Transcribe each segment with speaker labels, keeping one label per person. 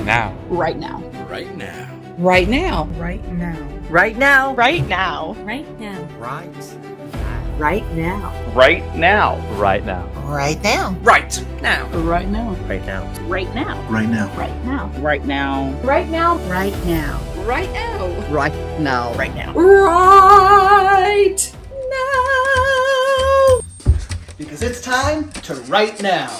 Speaker 1: now.
Speaker 2: Right now.
Speaker 3: Right now.
Speaker 4: Right now.
Speaker 5: Right now.
Speaker 6: Right now.
Speaker 7: Right now.
Speaker 5: Right now.
Speaker 3: Right.
Speaker 6: Right now.
Speaker 8: Right now.
Speaker 9: Right now.
Speaker 6: Right now.
Speaker 3: Right now.
Speaker 2: Right now.
Speaker 6: Right now.
Speaker 2: Right now.
Speaker 10: Right now.
Speaker 2: Right now.
Speaker 4: Right now.
Speaker 2: Right now.
Speaker 6: Right now.
Speaker 4: Right now.
Speaker 6: Right now.
Speaker 3: Right now.
Speaker 4: Right now.
Speaker 10: Because it's time to write now.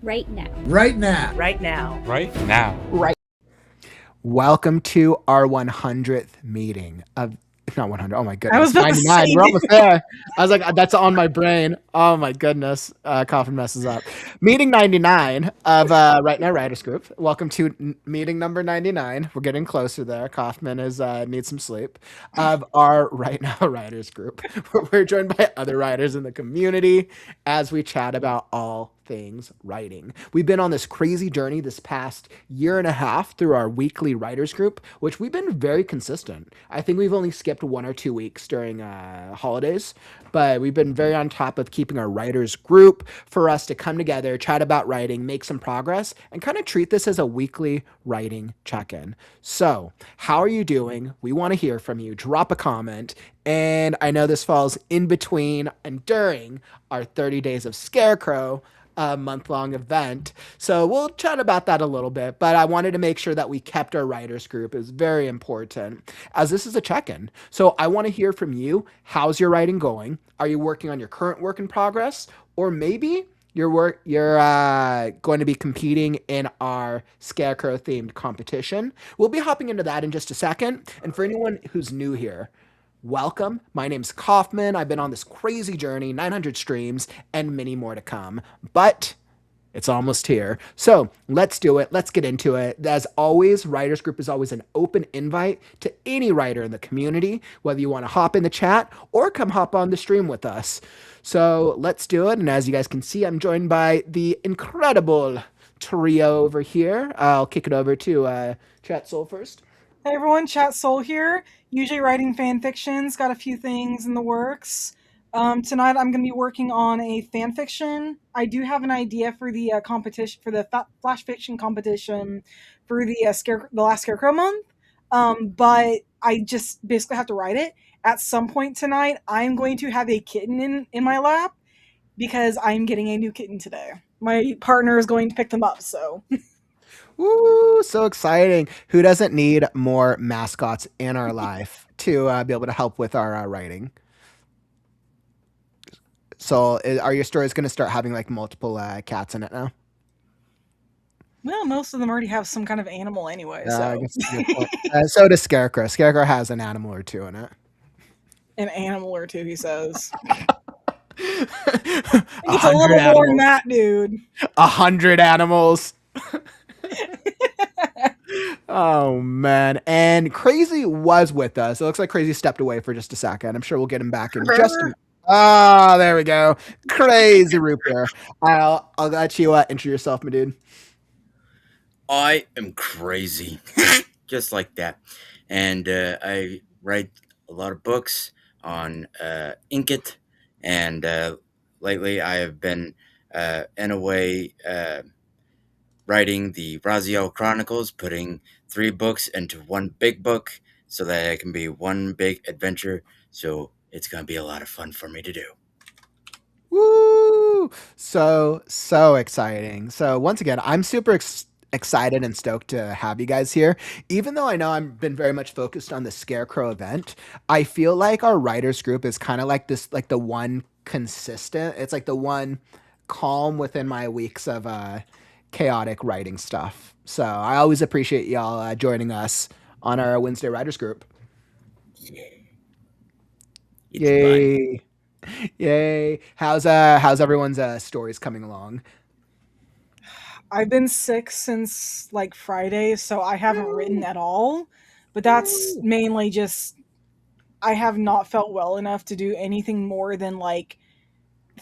Speaker 5: Right now.
Speaker 10: Right now.
Speaker 6: Right now.
Speaker 1: Right now.
Speaker 2: Right.
Speaker 11: Welcome to our 100th meeting of, not 100, oh my goodness.
Speaker 5: I was about to
Speaker 11: 99,
Speaker 5: say,
Speaker 11: we're almost there. I was like, that's on my brain. Oh my goodness. Coffin messes up. Meeting 99 of Right Now Writers Group. Welcome to meeting number 99. We're getting closer there. Kaufman is needs some sleep. Of our Right Now Writers Group. We're joined by other writers in the community as we chat about all things writing. We've been on this crazy journey this past year and a half through our weekly writers group, which we've been very consistent. I think we've only skipped 1 or 2 weeks during holidays, but we've been very on top of keeping our writers group for us to come together, chat about writing, make some progress, and kind of treat this as a weekly writing check-in. So how are you doing? We want to hear from you. Drop a comment. And I know this falls in between and during our 30 Days of Scarecrow month-long event. So we'll chat about that a little bit, but I wanted to make sure that we kept our writers group. Is very important as this is a check-in. So I want to hear from you. How's your writing going? Are you working on your current work in progress? Or maybe you're going to be competing in our Scarecrow themed competition. We'll be hopping into that in just a second. And for anyone who's new here, welcome. My name's Kaufman. I've been on this crazy journey, 900 streams, and many more to come. But it's almost here. So let's do it. Let's get into it. As always, Writers Group is always an open invite to any writer in the community, whether you want to hop in the chat or come hop on the stream with us. So let's do it. And as you guys can see, I'm joined by the incredible trio over here. I'll kick it over to Chat Soul first.
Speaker 5: Hey everyone, Chat Soul here. Usually writing fan fictions. Got a few things in the works. Tonight I'm going to be working on a fan fiction. I do have an idea for the competition, for the flash fiction competition for the last Scarecrow month. But I just basically have to write it. At some point tonight, I'm going to have a kitten in my lap because I'm getting a new kitten today. My partner is going to pick them up, so...
Speaker 11: Woo, so exciting. Who doesn't need more mascots in our life to be able to help with our writing? So are your stories going to start having like multiple cats in it now?
Speaker 5: Well, most of them already have some kind of animal anyway. So,
Speaker 11: I guess that's a good point. So does Scarecrow. Scarecrow has an animal or two in it.
Speaker 5: An animal or two, he says.
Speaker 11: It's
Speaker 5: a little more than that, dude.
Speaker 11: 100 animals. Oh man, and Crazy was with us. It looks like Crazy stepped away for just a second. I'm sure we'll get him back in just a minute. Oh, there we go. Crazy Roop here. I'll let you intro yourself, my dude.
Speaker 3: I am crazy. Just like that. And I write a lot of books on Inkit. And lately I have been, in a way, writing the Raziel Chronicles, putting 3 books into one big book so that it can be one big adventure. So it's going to be a lot of fun for me to do.
Speaker 11: Woo! So exciting. So once again, I'm super excited and stoked to have you guys here. Even though I know I've been very much focused on the Scarecrow event, I feel like our writers group is kind of like this, like the one consistent. It's like the one calm within my weeks of chaotic writing stuff. So I always appreciate y'all joining us on our Wednesday writers group. Yay. Yay. How's everyone's stories coming along?
Speaker 5: I've been sick since like Friday, so I haven't written at all. But that's mainly just I have not felt well enough to do anything more than like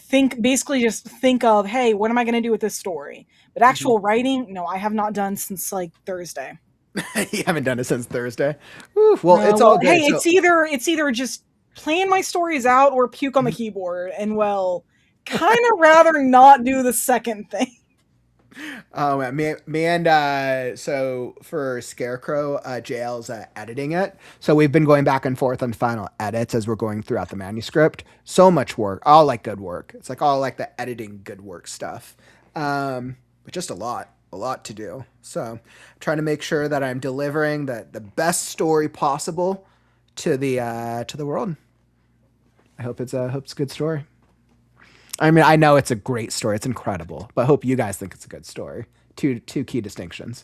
Speaker 5: just think of, hey, what am I going to do with this story? But actual writing, no, I have not done since like Thursday.
Speaker 11: You haven't done it since Thursday? Oof, well, no, it's all good.
Speaker 5: Hey, it's either just plan my stories out or puke on the keyboard, and well, kind of rather not do the second thing.
Speaker 11: Oh man, me and so for Scarecrow, JL's editing it. So we've been going back and forth on final edits as we're going throughout the manuscript. So much work, all like good work. It's like all like the editing good work stuff. But just a lot to do. So I'm trying to make sure that I'm delivering the best story possible to the world. I hope it's a good story. I mean, I know it's a great story. It's incredible, but I hope you guys think it's a good story. Two key distinctions.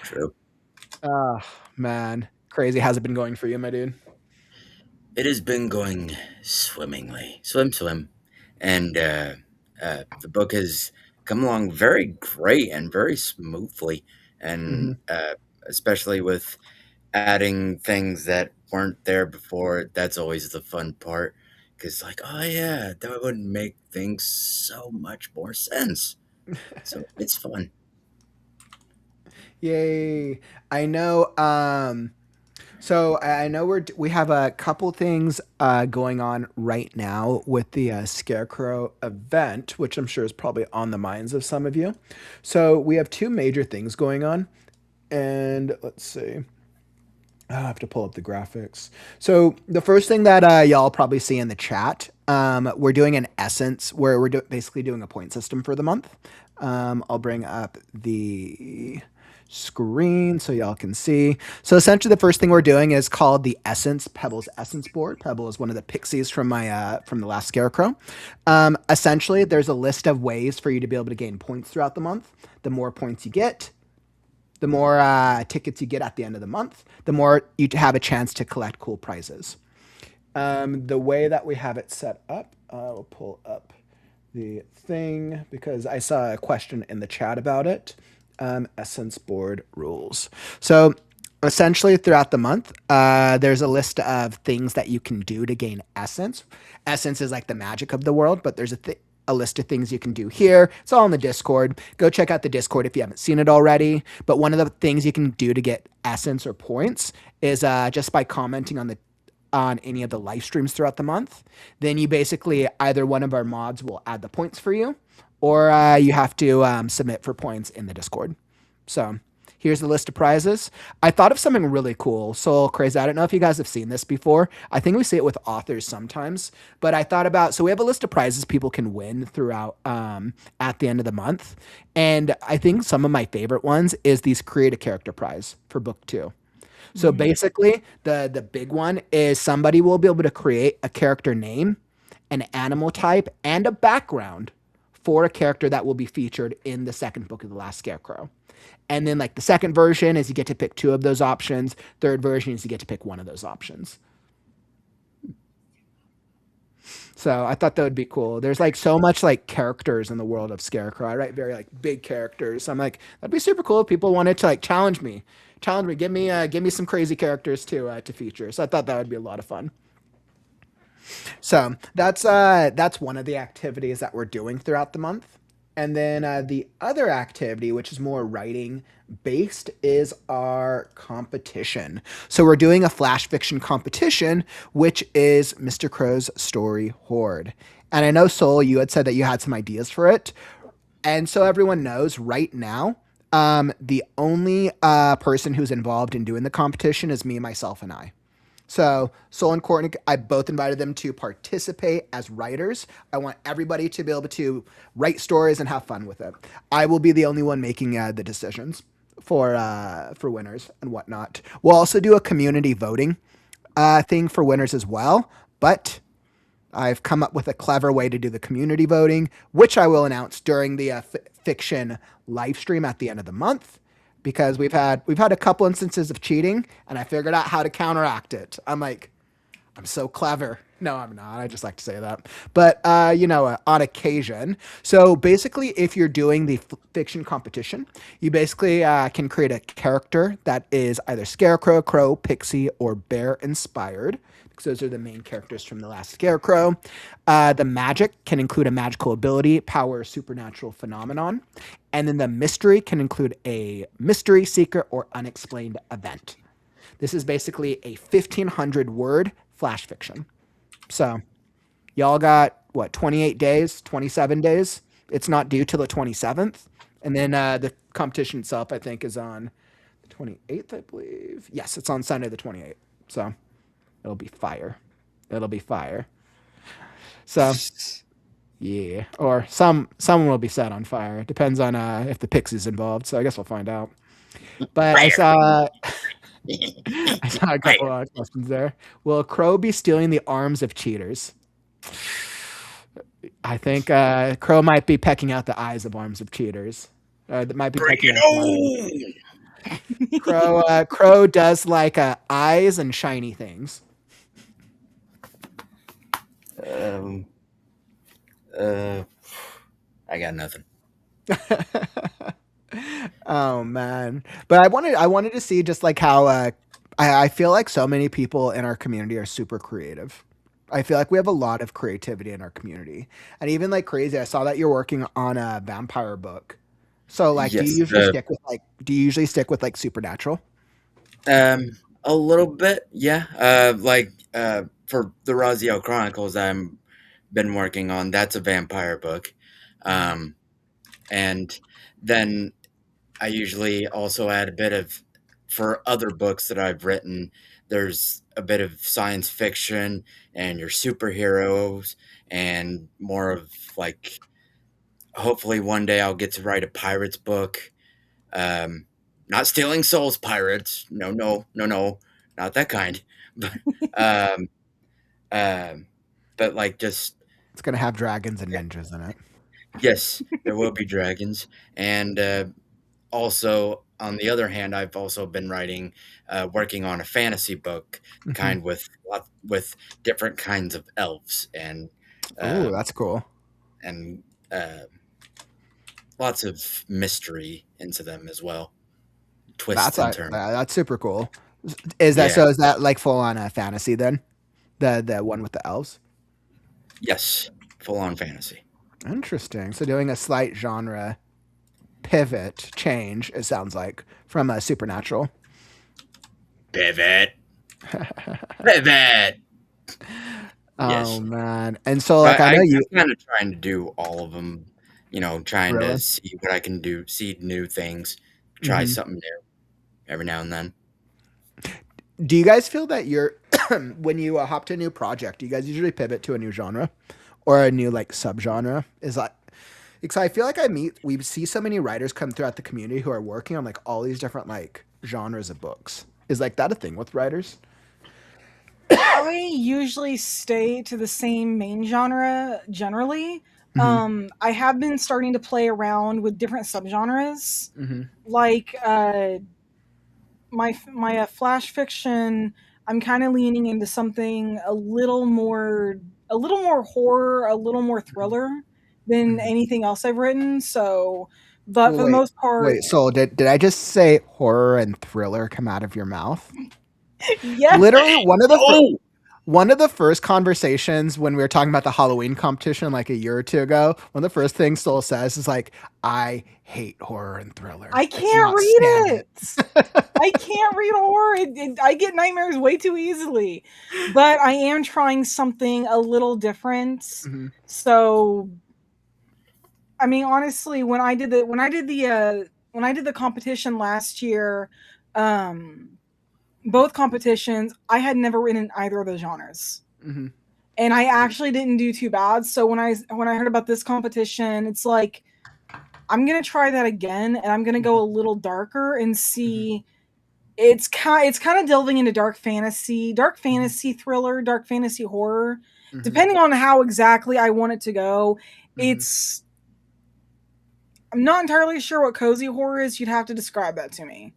Speaker 3: True.
Speaker 11: Oh man, crazy. How's it been going for you, my dude?
Speaker 3: It has been going swimmingly, swim, swim, and the book has come along very great and very smoothly, and
Speaker 11: Hmm.
Speaker 3: especially with adding things that weren't there before. That's always the fun part, because like, oh yeah, that would make things so much more sense. So it's fun.
Speaker 11: Yay! I know. So I know we have a couple things going on right now with the Scarecrow event, which I'm sure is probably on the minds of some of you. So we have two major things going on, and let's see. I have to pull up the graphics. So the first thing that y'all probably see in the chat, we're doing an essence where basically doing a point system for the month. I'll bring up the screen so y'all can see. So essentially, the first thing we're doing is called the Essence Pebbles Essence Board. Pebble is one of the pixies from my from the last Scarecrow. Essentially, there's a list of ways for you to be able to gain points throughout the month. The more points you get, the more tickets you get at the end of the month, the more you have a chance to collect cool prizes. The way that we have it set up, I'll pull up the thing because I saw a question in the chat about it. Essence board rules. So essentially, throughout the month, there's a list of things that you can do to gain essence. Essence is like the magic of the world, but there's a list of things you can do here. It's all in the Discord. Go check out the Discord if you haven't seen it already. But one of the things you can do to get essence or points is just by commenting on any of the live streams throughout the month. Then you basically either one of our mods will add the points for you, or you have to submit for points in the Discord. So here's the list of prizes. I thought of something really cool. So crazy. I don't know if you guys have seen this before. I think we see it with authors sometimes, but I thought about, so we have a list of prizes people can win throughout at the end of the month. And I think some of my favorite ones is these create a character prize for book 2. So
Speaker 5: Mhm.
Speaker 11: basically, the big one is somebody will be able to create a character name, an animal type, and a background for a character that will be featured in the second book of the last Scarecrow. And then like the second version is you get to pick two of those options. Third version is you get to pick one of those options. So I thought that would be cool. There's like so much like characters in the world of Scarecrow. I write very like big characters. So I'm like, that'd be super cool if people wanted to like challenge me, give me some crazy characters to feature. So I thought that would be a lot of fun. So that's one of the activities that we're doing throughout the month. And then the other activity, which is more writing based, is our competition. So we're doing a flash fiction competition, which is Mr. Crow's Story Horde. And I know, Soul, you had said that you had some ideas for it. And so everyone knows right now, the only person who's involved in doing the competition is me, myself, and I. So Sol and Courtney, I both invited them to participate as writers. I want everybody to be able to write stories and have fun with it. I will be the only one making the decisions for winners and whatnot. We'll also do a community voting thing for winners as well, but I've come up with a clever way to do the community voting, which I will announce during the fiction live stream at the end of the month, because we've had a couple instances of cheating, and I figured out how to counteract it. I'm so clever. No, I'm not. I just like to say that. But, on occasion. So basically, if you're doing the fiction competition, you basically can create a character that is either Scarecrow, Crow, Pixie, or Bear inspired, because those are the main characters from the last Scarecrow. The magic can include a magical ability, power, or supernatural phenomenon. And then the mystery can include a mystery, secret, or unexplained event. This is basically a 1,500 word flash fiction. So y'all got what, 28 days, 27 days It's not due till the 27th. And then the competition itself, I think, is on the 28th, I believe. Yes, it's on Sunday the 28th. So it'll be fire. It'll be fire. So yeah, or someone will be set on fire. It depends on if the Pixie's involved. So I guess we'll find out. But I saw I saw a couple of questions there. Will Crow be stealing the arms of cheaters? I think Crow might be pecking out the eyes of arms of cheaters. That might be
Speaker 3: Bring
Speaker 11: pecking
Speaker 3: it
Speaker 11: out
Speaker 3: on!
Speaker 11: Crow does like eyes and shiny things.
Speaker 3: I got nothing.
Speaker 11: Oh man, but I wanted to see just like how I feel like so many people in our community are super creative. I feel like we have a lot of creativity in our community, and even like crazy. I saw that you're working on a vampire book. So like,
Speaker 3: Yes,
Speaker 11: do you usually stick with like supernatural?
Speaker 3: a little bit, yeah. For the Raziel Chronicles, I'm been working on. That's a vampire book, and then I usually also add a bit of for other books that I've written. There's a bit of science fiction and your superheroes, and more of like. Hopefully, one day I'll get to write a pirates book. Not stealing souls, pirates. No, no, no, no, not that kind. But, um, but like just
Speaker 11: It's gonna have dragons and ninjas in it.
Speaker 3: yes, there will be dragons, and also on the other hand, I've also been working on a fantasy book,
Speaker 11: Mhm.
Speaker 3: with different kinds of elves
Speaker 11: Oh,
Speaker 3: uh,
Speaker 11: that's cool.
Speaker 3: and lots of mystery into them as well, twists and turns.
Speaker 11: That's super cool. Is that
Speaker 3: Yeah.
Speaker 11: so? Is that like full on fantasy then? The one with the elves.
Speaker 3: Yes, full on fantasy.
Speaker 11: Interesting. So doing a slight genre pivot change. It sounds like from a supernatural.
Speaker 3: Pivot, pivot.
Speaker 11: Oh
Speaker 3: Yes,
Speaker 11: man. And so like
Speaker 3: but
Speaker 11: I know you
Speaker 3: I'm kind of trying to do all of them. Trying to
Speaker 11: really.
Speaker 3: see what I can do, see new things, try
Speaker 11: Hmm.
Speaker 3: something new every now and then.
Speaker 11: Do you guys feel that you're when you hop to a new project, do you guys usually pivot to a new genre or a new like subgenre? Is that because I feel like we see so many writers come throughout the community who are working on like all these different like genres of books. Is like that a thing with writers?
Speaker 5: I usually stay to the same main genre generally.
Speaker 11: Hmm.
Speaker 5: I have been starting to play around with different subgenres,
Speaker 11: Hmm.
Speaker 5: like my flash fiction. I'm kind of leaning into something a little more horror, a little more thriller than
Speaker 11: Hmm.
Speaker 5: anything else I've written. So, but
Speaker 11: Well,
Speaker 5: for the most part,
Speaker 11: wait. So did I just say horror and thriller come out of your mouth?
Speaker 5: yeah.
Speaker 11: Literally,
Speaker 3: Oh,
Speaker 11: one of the first conversations when we were talking about the Halloween competition like a year or two ago, one of the first things Soul says is like, "I hate horror and thriller.
Speaker 5: I
Speaker 11: I
Speaker 5: can't
Speaker 11: cannot
Speaker 5: read
Speaker 11: stand
Speaker 5: it.
Speaker 11: it."
Speaker 5: I can't read horror. I get nightmares way too easily. But I am trying something a little different.
Speaker 11: Mhm.
Speaker 5: So, I mean, honestly, when I did the competition last year, um, both competitions, I had never written either of those genres,
Speaker 11: Mhm.
Speaker 5: and I actually didn't do too bad. So when I heard about this competition, it's like I'm gonna try that again, and I'm gonna go a little darker and
Speaker 11: Mhm.
Speaker 5: see. It's kind of delving into dark
Speaker 11: Mhm.
Speaker 5: fantasy thriller, dark fantasy horror,
Speaker 11: Mhm.
Speaker 5: depending on how exactly I want it to go.
Speaker 11: Mhm.
Speaker 5: It's I'm not entirely sure what cozy horror is. You'd have to describe that to me.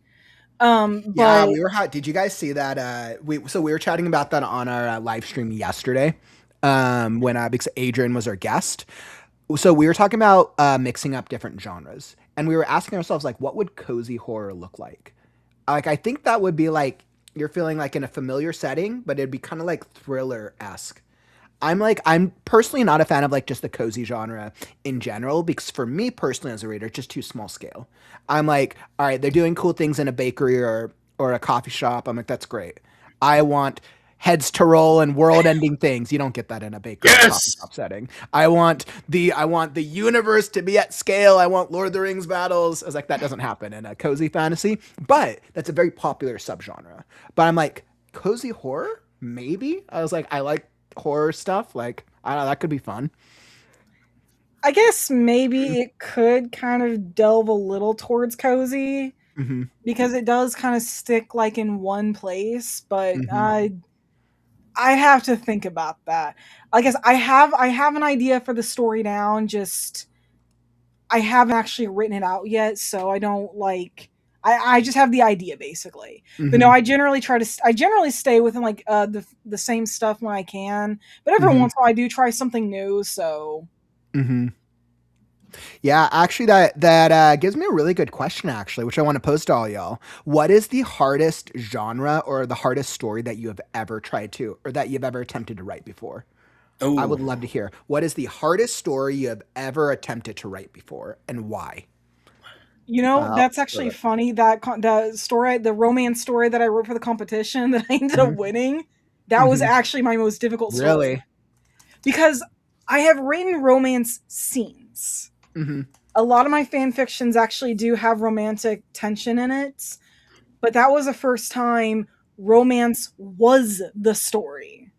Speaker 11: Yeah,
Speaker 5: But
Speaker 11: we were hot. Did you guys see that? We were chatting about that on our live stream yesterday. When because Adrian was our guest, so we were talking about mixing up different genres, and we were asking ourselves like, what would cozy horror look like? Like, I think that would be like you're feeling like in a familiar setting, but it'd be kind of like thriller esque. I'm personally not a fan of like just the cozy genre in general because for me personally as a reader, it's just too small scale. I'm like, all right, they're doing cool things in a bakery or a coffee shop. I'm like, that's great. I want heads to roll and world-ending things. You don't get that in a bakery or coffee
Speaker 3: Yes!
Speaker 11: shop setting. I want the universe to be at scale. I want Lord of the Rings battles. I was like, that doesn't happen in a cozy fantasy, but that's a very popular subgenre. But I'm like, cozy horror? Maybe. I was like, I like horror stuff. Like, I don't know, that could be fun.
Speaker 5: I guess maybe it could kind of delve a little towards cozy
Speaker 11: Mm-hmm.
Speaker 5: because it does kind of stick like in one place, but
Speaker 11: Mm-hmm.
Speaker 5: I have to think about that. I guess I have an idea for the story down, just I haven't actually written it out yet, so I don't like I just have the idea basically. But no,
Speaker 11: Mm-hmm.
Speaker 5: I generally stay within like the same stuff when I can. But every
Speaker 11: Mm-hmm.
Speaker 5: once in a while I do try something new, so
Speaker 11: Mm-hmm. Yeah, actually, that gives me a really good question, actually, which I want to pose to all y'all. What is the hardest genre or the hardest story that you have ever tried to, or that you've ever attempted to write before? I would
Speaker 3: Oh,
Speaker 11: love to hear. What is the hardest story you have ever attempted to write before, and why?
Speaker 5: that's actually
Speaker 11: Sure.
Speaker 5: funny that the romance story that I wrote for the competition that I ended up
Speaker 11: Mhm.
Speaker 5: winning, that was
Speaker 11: Mhm.
Speaker 5: actually my most difficult story
Speaker 11: Really?
Speaker 5: because I have written romance scenes.
Speaker 11: Mhm.
Speaker 5: A lot of my fan fictions actually do have romantic tension in it, but that was the first time romance was the story.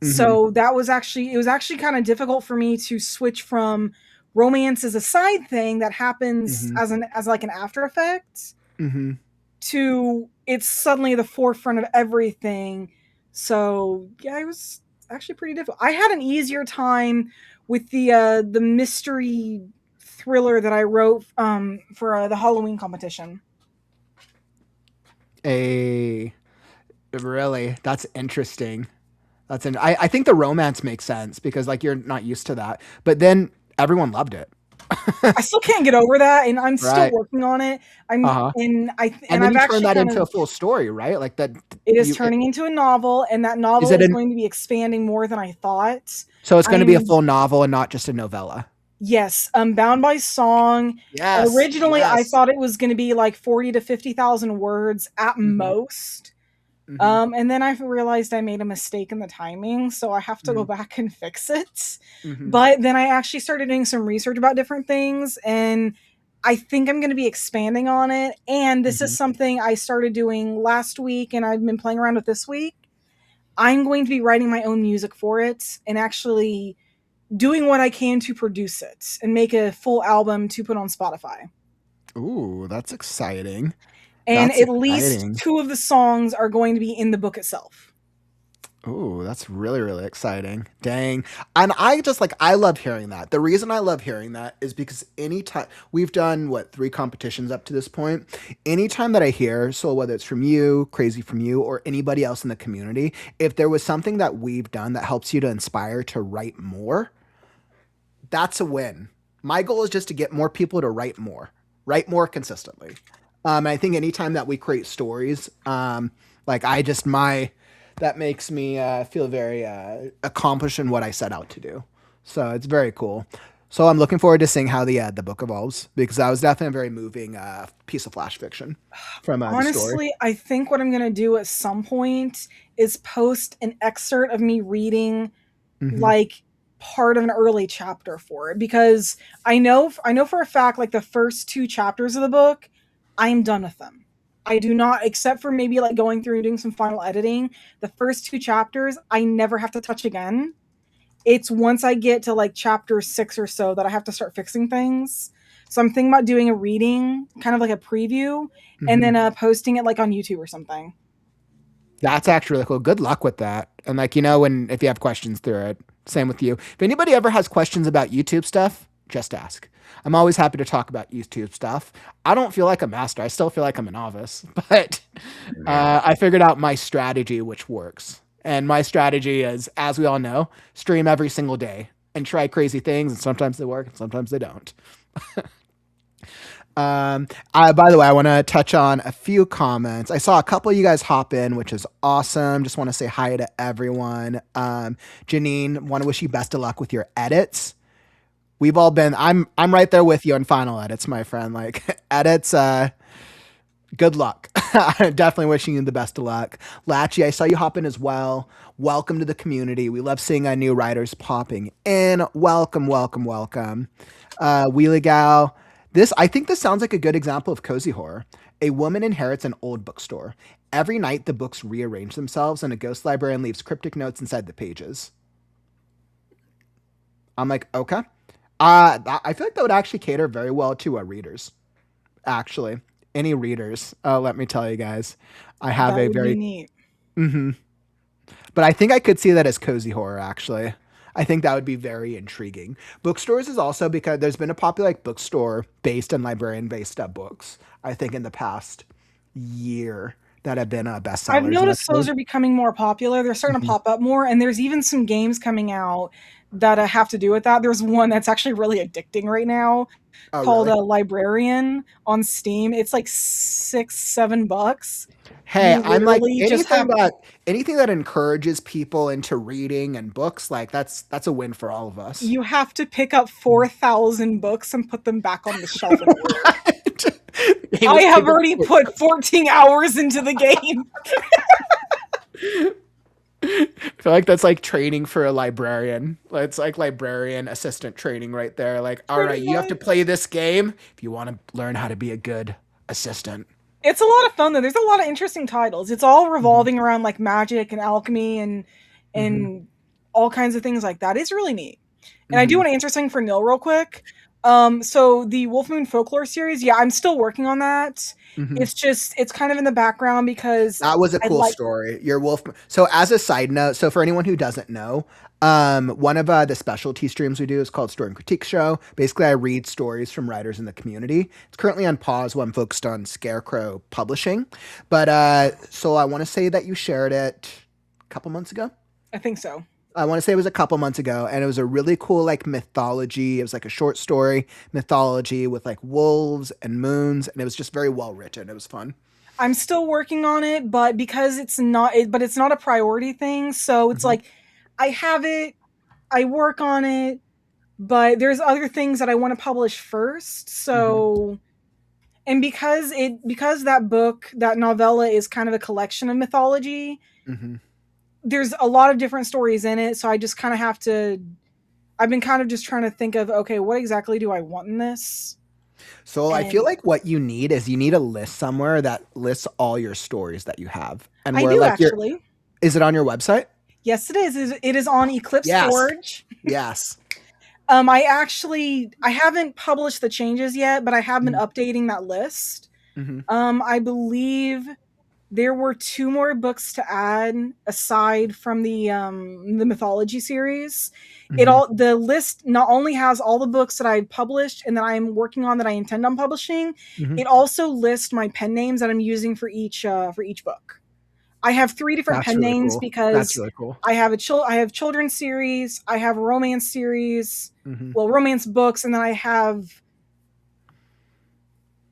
Speaker 11: Mhm.
Speaker 5: So it was actually kind of difficult for me to switch from romance as a side thing that happens
Speaker 11: Mhm.
Speaker 5: as like an after effect
Speaker 11: Mhm.
Speaker 5: to it's suddenly the forefront of everything. So yeah, it was actually pretty difficult. I had an easier time with the mystery thriller that I wrote for the Halloween competition.
Speaker 11: A really, that's interesting. I think the romance makes sense because like you're not used to that, but then everyone loved it.
Speaker 5: I still can't get over that, and I'm still
Speaker 11: Right.
Speaker 5: working on it. I'm
Speaker 11: Uh-huh. And
Speaker 5: and
Speaker 11: then
Speaker 5: I've
Speaker 11: you turn
Speaker 5: actually
Speaker 11: that
Speaker 5: kind
Speaker 11: into
Speaker 5: of
Speaker 11: a full story, right? Like that
Speaker 5: it is
Speaker 11: you it,
Speaker 5: turning into a novel, and that
Speaker 11: is
Speaker 5: novel
Speaker 11: it
Speaker 5: is
Speaker 11: an
Speaker 5: going to be expanding more than I thought.
Speaker 11: so it's going to be a
Speaker 5: I'm
Speaker 11: full novel and not just a novella.
Speaker 5: Yes, Bound by Song.
Speaker 11: Yes.
Speaker 5: Originally, I
Speaker 11: Yes.
Speaker 5: thought it was going to be like 40 to 50,000 words at
Speaker 11: Mhm.
Speaker 5: most.
Speaker 11: Mhm.
Speaker 5: And then I realized I made a mistake in the timing, so I have to go
Speaker 11: Mhm.
Speaker 5: back and fix it.
Speaker 11: Mhm.
Speaker 5: But then I actually started doing some research about different things, and I think I'm going to be expanding on it. And this is
Speaker 11: Mhm.
Speaker 5: something I started doing last week, and I've been playing around with this week. I'm going to be writing my own music for it and actually doing what I can to produce it and make a full album to put on Spotify.
Speaker 11: Ooh, that's exciting.
Speaker 5: And
Speaker 11: That's
Speaker 5: at least
Speaker 11: exciting.
Speaker 5: two of the songs are going to be in the book itself.
Speaker 11: Ooh, that's really, really exciting. Dang. And I just like, I love hearing that. The reason I love hearing that is because anytime we've done what, 3 competitions up to this point, anytime that I hear, so whether it's from you, Crazy from you, or anybody else in the community, if there was something that we've done that helps you to inspire to write more, that's a win. My goal is just to get more people to write more consistently. I think anytime that we create stories, like I just that makes me feel very accomplished in what I set out to do. So it's very cool. So I'm looking forward to seeing how the book evolves because that was definitely a very moving piece of flash fiction from the story.
Speaker 5: Honestly, I think what I'm going to do at some point is post an excerpt of me reading
Speaker 11: Mm-hmm.
Speaker 5: like part of an early chapter for it because I know for a fact like the first 2 chapters of the book, I'm done with them. I do not except for maybe like going through and doing some final editing. The first 2 chapters I never have to touch again. It's once I get to like chapter 6 or so that I have to start fixing things. So I'm thinking about doing a reading, kind of like a preview, and
Speaker 11: Mm-hmm.
Speaker 5: then posting it like on YouTube or something.
Speaker 11: That's actually really cool. Good luck with that. And like when if you have questions through it, same with you. If anybody ever has questions about YouTube stuff, just ask. I'm always happy to talk about YouTube stuff. I don't feel like a master. I still feel like I'm a novice, but
Speaker 3: yeah.
Speaker 11: I figured out my strategy, which works. And my strategy is, as we all know, stream every single day and try crazy things. And sometimes they work and sometimes they don't. By the way, I want to touch on a few comments. I saw a couple of you guys hop in, which is awesome. Just want to say hi to everyone. Janine, want to wish you best of luck with your edits. We've all been. I'm right there with you on final edits, my friend. Like edits. Good luck. Definitely wishing you the best of luck. Latchy, I saw you hop in as well. Welcome to the community. We love seeing new writers popping in. Welcome, welcome, welcome. Wheelie Gal. I think this sounds like a good example of cozy horror. A woman inherits an old bookstore. Every night, the books rearrange themselves, and a ghost librarian leaves cryptic notes inside the pages. I'm like, okay. I feel like that would actually cater very well to readers. Actually, any readers? Let me tell you guys, I have
Speaker 5: That
Speaker 11: a
Speaker 5: would be
Speaker 11: very.
Speaker 5: neat.
Speaker 11: Mm-hmm. But I think I could see that as cozy horror. Actually, I think that would be very intriguing. Bookstores is also because there's been a popular bookstore based and librarian based books. I think in the past year that have been bestsellers.
Speaker 5: I've noticed those are becoming more popular. They're starting to pop up more, and there's even some games coming out that have to do with that. There's one that's actually really addicting right now called
Speaker 11: really?
Speaker 5: Librarian on Steam. It's like $6-7.
Speaker 11: Hey,
Speaker 5: You
Speaker 11: I'm like
Speaker 5: literally just have
Speaker 11: anything that encourages people into reading and books, like that's a win for all of us.
Speaker 5: you have to pick up 4,000 books and put them back on the shelf in order. I have already put 14 hours into the game.
Speaker 11: I feel like that's like training for a librarian. It's like librarian assistant training right there. Like, all right, you have to play this game if you want to learn how to be a good assistant.
Speaker 5: It's a lot of fun though. There's a lot of interesting titles. It's all revolving around like magic and alchemy and all kinds of things like that. It's really neat. And I do want to answer something for Nil real quick. So the Wolf Moon Folklore series, yeah, I'm still working on that. It's kind of in the background because
Speaker 11: that was a cool story. Your Wolf. So as a side note, so for anyone who doesn't know, one of the specialty streams we do is called Story and Critique Show. Basically, I read stories from writers in the community. It's currently on pause while I'm focused on Scarecrow publishing. But so I want to say that you shared it a couple months ago.
Speaker 5: I think so.
Speaker 11: I want to say it was a couple months ago, and it was a really cool mythology. It was like a short story mythology with wolves and moons, and it was just very well written. It was fun.
Speaker 5: I'm still working on it, but because it's not a priority thing, so it's like I have it, I work on it, but there's other things that I want to publish first. So and because that novella is kind of a collection of mythology, there's a lot of different stories in it, so I just kind of have to. I've been kind of just trying to think of, okay, what exactly do I want in this?
Speaker 11: So I feel like what you need is a list somewhere that lists all your stories that you have. And
Speaker 5: I do actually.
Speaker 11: Is it on your website?
Speaker 5: Yes, it is. It is on Eclipse Storage.
Speaker 11: Yes.
Speaker 5: I haven't published the changes yet, but I have been updating that list. I believe there were 2 more books to add aside from the mythology series. The list not only has all the books that I've published and that I'm working on that I intend on publishing, it also lists my pen names that I'm using for each book. I have 3 different pen names because
Speaker 11: that's really cool.
Speaker 5: I have children's series, I have a romance series, romance books, and then I have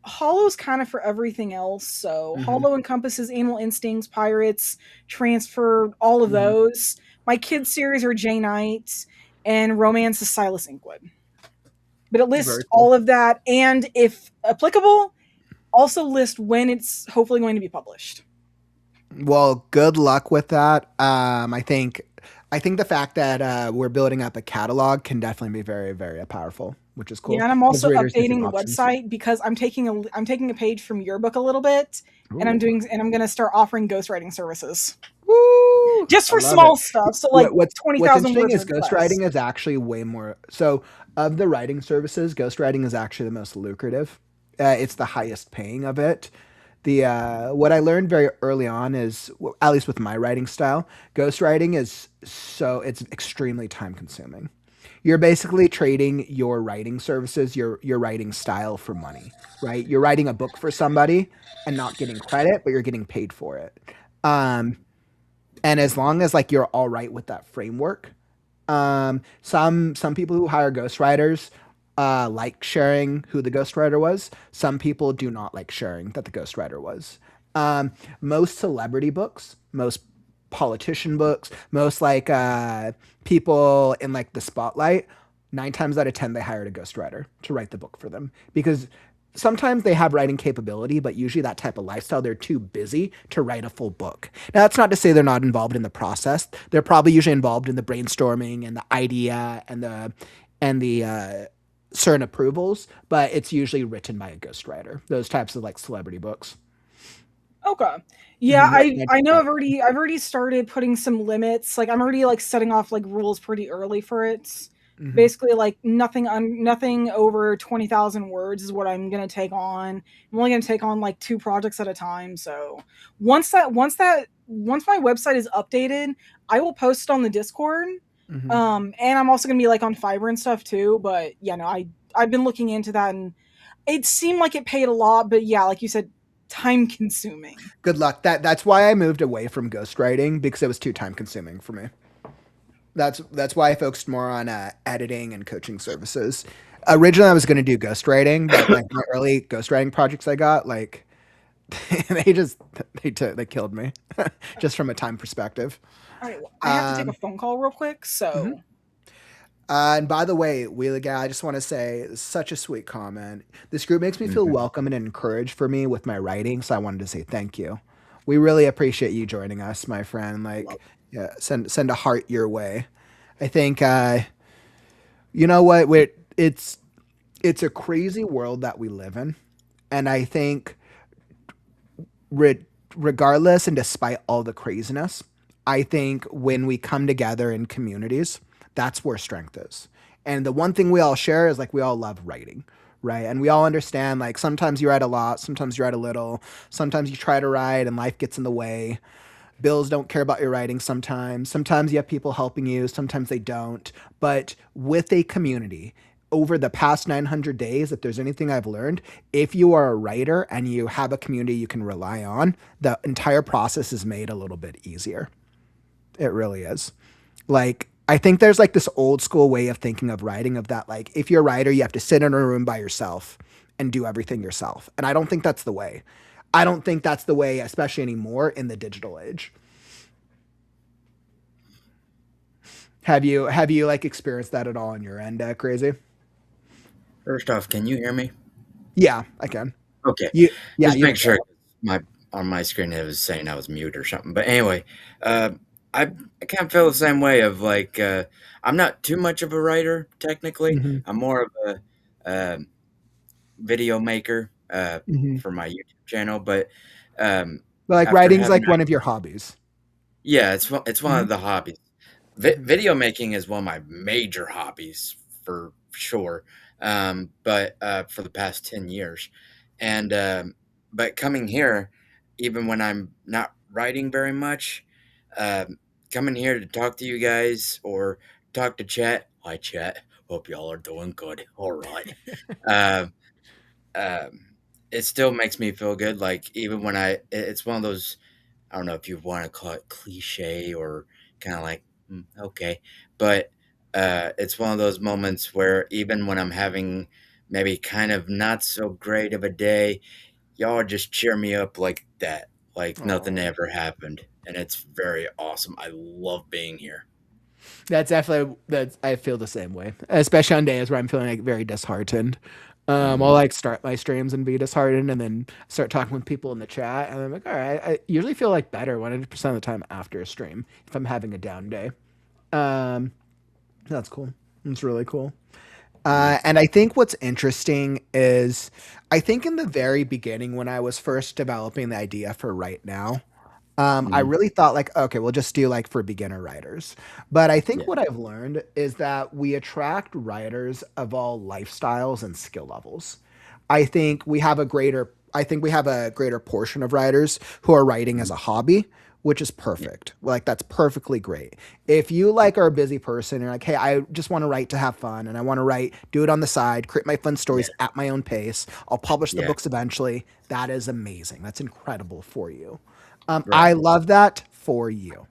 Speaker 5: Hollow's kind of for everything else. So Hollow encompasses Animal Instincts, Pirates, Transfer, all of those. My kids series are J Knight, and Romance is Silas Inkwood. But it lists all of that, and if applicable, also list when it's hopefully going to be published.
Speaker 11: Well, good luck with that. I think the fact that we're building up a catalog can definitely be very, very powerful, which is cool.
Speaker 5: Yeah, and I'm also updating the website because I'm taking a page from your book a little bit, and I'm going to start offering ghostwriting services.
Speaker 11: Woo!
Speaker 5: Just for small stuff. So
Speaker 11: what's
Speaker 5: 20,000 words.
Speaker 11: Is ghostwriting is actually way more. So of the writing services, ghostwriting is actually the most lucrative. It's the highest paying of it. What I learned very early on is, at least with my writing style, ghostwriting it's extremely time consuming. You're basically trading your writing services, your writing style for money, right? You're writing a book for somebody and not getting credit, but you're getting paid for it. And as long as you're all right with that framework, some people who hire ghostwriters like sharing who the ghostwriter was. Some people do not like sharing that the ghostwriter was. Most celebrity books, most politician books, most people in the spotlight, 9 times out of 10 they hired a ghostwriter to write the book for them, because sometimes they have writing capability, but usually that type of lifestyle, they're too busy to write a full book. Now, that's not to say they're not involved in the process. They're probably usually involved in the brainstorming and the idea and the certain approvals, but it's usually written by a ghostwriter. Those types of like celebrity books.
Speaker 5: Okay. Yeah,
Speaker 11: What
Speaker 5: I know I've already started putting some limits. Like I'm already like setting off like rules pretty early for it.
Speaker 11: Mhm.
Speaker 5: Basically like nothing over 20,000 words is what I'm going to take on. I'm only going to take on like 2 projects at a time. So once my website is updated, I will post it on the Discord.
Speaker 11: Mhm.
Speaker 5: And I'm also going to be like on Fiverr and stuff too, but yeah, no, I've been looking into that and it seemed like it paid a lot, but yeah, like you said, time consuming.
Speaker 11: Good luck. That's why I moved away from ghostwriting, because it was too time consuming for me. That's why I focused more on editing and coaching services. Originally, I was going to do ghostwriting, but like my early ghostwriting projects I got, like they just they killed me, just from a time perspective.
Speaker 5: All right, well, I have to take a
Speaker 11: Um,
Speaker 5: phone call real quick,
Speaker 11: mhm.
Speaker 5: so
Speaker 11: And by the way, Wheelie Guy, I just want to say, such a sweet comment. This group makes me feel
Speaker 3: Mhm.
Speaker 11: welcome and encouraged for me with my writing, so I wanted to say thank you. We really appreciate you joining us, my friend.
Speaker 5: love.
Speaker 11: Like, yeah, send a heart your way. I think you know what? It's a crazy world that we live in, and I think re- regardless and despite all the craziness, I think when we come together in communities, that's where strength is. And the one thing we all share is like we all love writing, right? And we all understand like sometimes you write a lot, sometimes you write a little, sometimes you try to write and life gets in the way. Bills don't care about your writing sometimes. Sometimes you have people helping you, sometimes they don't. But with a community, over the past 900 days, if there's anything I've learned, if you are a writer and you have a community you can rely on, the entire process is made a little bit easier. It really is. Like, I think there's like this old school way of thinking of writing, of that, like, if you're a writer, you have to sit in a room by yourself and do everything yourself. And I don't think that's the way. I don't think that's the way, especially anymore in the digital age. Have you like experienced that at all on your end, Crazy?
Speaker 3: First off, can you hear me?
Speaker 11: Yeah, I can.
Speaker 3: Okay,
Speaker 11: You, yeah,
Speaker 3: just
Speaker 11: you.
Speaker 3: make sure my on my screen it was saying I was mute or something. But anyway, uh, I kind of feel the same way. Of like, I'm not too much of a writer technically.
Speaker 11: Hmm.
Speaker 3: I'm more of a video maker
Speaker 11: Hmm.
Speaker 3: for my YouTube channel. But um,
Speaker 11: Like
Speaker 3: after
Speaker 11: writing's
Speaker 3: having
Speaker 11: like one of your hobbies.
Speaker 3: yeah, it's one of
Speaker 11: Hmm.
Speaker 3: the hobbies.
Speaker 11: Hmm.
Speaker 3: Video making is one of my major hobbies for sure. But for the past 10 years, and but coming here, even when I'm not writing very much, um, coming here to talk to you guys or talk to chat. Hi, chat. Hope y'all are doing good. All right. Um, um, it still makes me feel good. Like even when it's one of those, I don't know if you want to call it cliche or kind of like, okay, but it's one of those moments where even when I'm having maybe kind of not so great of a day, y'all just cheer me up like that, like nothing
Speaker 11: Oh,
Speaker 3: ever happened, and it's very awesome. I love being here.
Speaker 11: that's definitely that's. I feel the same way, especially on days where I'm feeling like very disheartened. I'll
Speaker 3: Hmm.
Speaker 11: like start my streams and be disheartened, and then start talking with people in the chat, and I'm like, all right. I usually feel like better 100% of the time after a stream if I'm having a down day. Um, that's cool. That's really cool.
Speaker 3: Hmm.
Speaker 11: And I think what's interesting is, I think in the very beginning when I was first developing the idea for Right Now, I
Speaker 3: Hmm.
Speaker 11: really thought like, okay, we'll just do like for beginner writers. But I think
Speaker 3: Yeah,
Speaker 11: what I've learned is that we attract writers of all lifestyles and skill levels. I think we have a greater portion of writers who are writing as
Speaker 3: mhm,
Speaker 11: a hobby, which is
Speaker 3: yeah,
Speaker 11: perfect. Like that's perfectly great. If you like are a busy person and you're like, hey, I just want to write to have fun and I want to write, do it on the side, create my fun
Speaker 3: yeah,
Speaker 11: stories at my own pace. I'll publish the
Speaker 3: yeah,
Speaker 11: books eventually. That is amazing. That's incredible for you.
Speaker 3: right,
Speaker 11: I love that for you.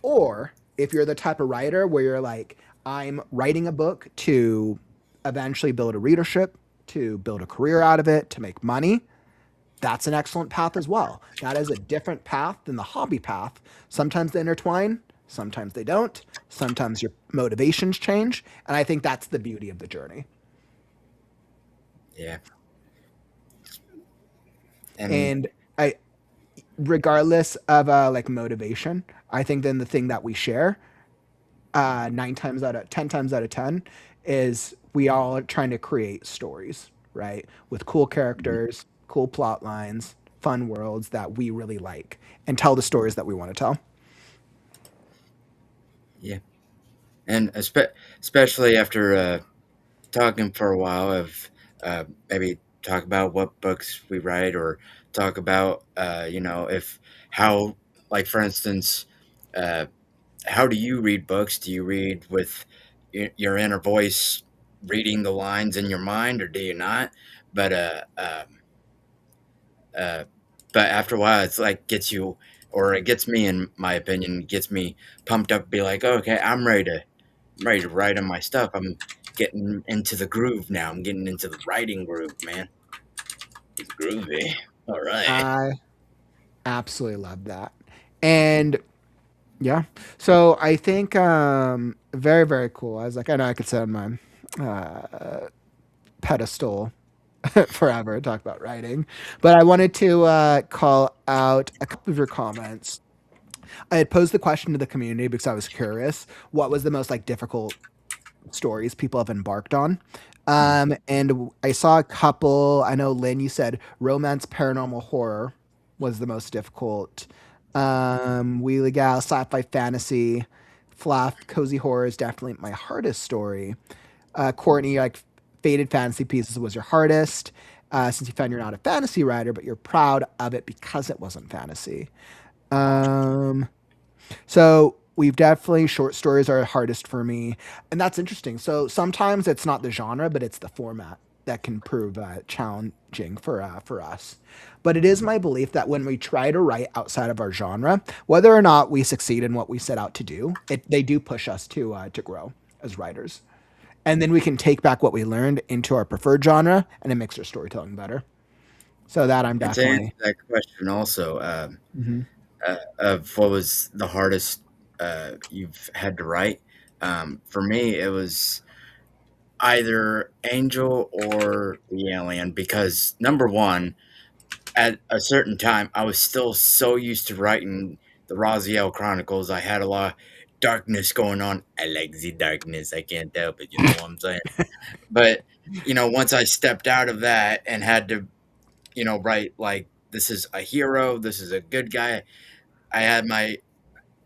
Speaker 11: Or if you're the type of writer where you're like, I'm writing a book to eventually build a readership, to build a career out of it, to make money, that's an excellent path as well. That is a different path than the hobby path. Sometimes they intertwine, sometimes they don't. Sometimes your motivations change. And I think that's the beauty of the journey.
Speaker 3: yeah. And
Speaker 11: And I, regardless of like motivation, I think then the thing that we share, 10 times out of 10, is we all are trying to create stories, right? With cool characters, cool plot lines, fun worlds that we really like, and tell the stories that we want to tell.
Speaker 3: yeah, and especially after talking for a while of maybe talk about what books we write or talk about if how, like, for instance, uh, how do you read books? Do you read with your inner voice reading the lines in your mind, or do you not? But uh, but after a while, it's like gets you, or it gets me, in my opinion, gets me pumped up. Be like, okay, I'm ready to write on my stuff. I'm getting into the groove now. I'm getting into the writing groove, man. It's groovy. All right.
Speaker 11: I absolutely love that. And yeah, so I think very very cool. I was like, I know I could sit on my pedestal forever and talk about writing, but I wanted to call out a couple of your comments. I had posed the question to the community because I was curious what was the most like difficult stories people have embarked on. And I saw a couple. I know, Lynn, you said romance, paranormal horror was the most difficult. Wheelie Gal, sci-fi fantasy, fluff, cozy horror is definitely my hardest story. Courtney, like faded fantasy pieces was your hardest, since you found you're not a fantasy writer, but you're proud of it because it wasn't fantasy. Um, so we've definitely short stories are hardest for me, and that's interesting. So sometimes it's not the genre, but it's the format that can prove challenging for us. But it is my belief that when we try to write outside of our genre, whether or not we succeed in what we set out to do, they do push us to grow as writers, and then we can take back what we learned into our preferred genre, and it makes our storytelling better. So that I'm
Speaker 3: And to answer
Speaker 11: definitely.
Speaker 3: that question also,
Speaker 11: Mhm.
Speaker 3: of what was the hardest you've had to write, for me, it was either Angel or the Alien, because number one, at a certain time, I was still so used to writing the Raziel Chronicles. I had a lot of darkness going on. I like the darkness. I can't help it. You know what I'm saying? But once I stepped out of that and had to, write like this is a hero, this is a good guy. I had my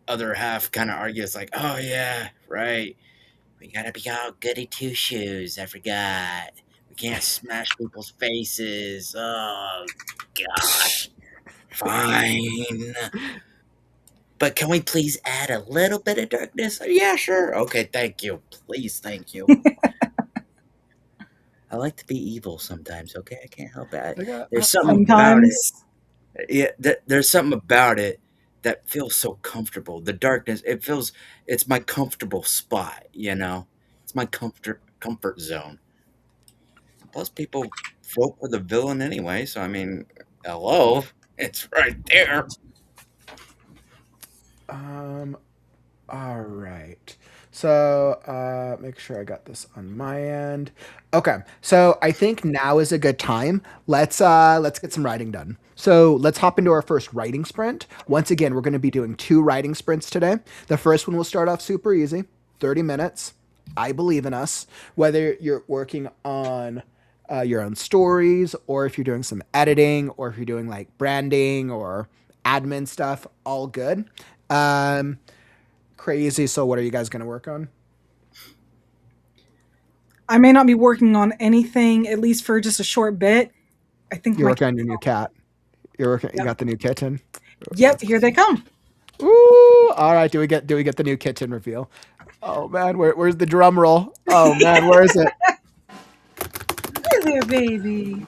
Speaker 3: other half kind of argue. It's like, oh yeah, right. We gotta be all goody two shoes. I forgot. We can't smash people's faces. Oh gosh. Fine. But can we please add a little bit of darkness? Yeah, sure. Okay, thank you. Please, thank you. I like to be evil sometimes, okay? I can't help it.
Speaker 11: Like,
Speaker 3: There's something about it.
Speaker 5: Sometimes.
Speaker 3: Yeah, there's something about it that feels so comfortable. The darkness, it's my comfortable spot. It's my comfort zone. Plus, people vote for the villain anyway, so I mean, hello, it's right there.
Speaker 11: Um, All right. So, make sure I got this on my end. Okay. So, I think now is a good time. Let's get some writing done. So, let's hop into our first writing sprint. Once again, we're going to be doing 2 writing sprints today. The first one will start off super easy, 30 minutes. I believe in us. Whether you're working on your own stories, or if you're doing some editing, or if you're doing like branding or admin stuff, all good. Um, Crazy. So, what are you guys going to work on?
Speaker 5: I may not be working on anything, at least for just a short bit. I think
Speaker 11: You're
Speaker 5: my
Speaker 11: working on your new cat. You're working. You
Speaker 5: yep,
Speaker 11: got the new kitten.
Speaker 5: yep, here they come.
Speaker 11: Ooh! All right. Do we get the new kitten reveal? Oh man, where's the drum roll? Oh man, where is it?
Speaker 5: Hi there, baby.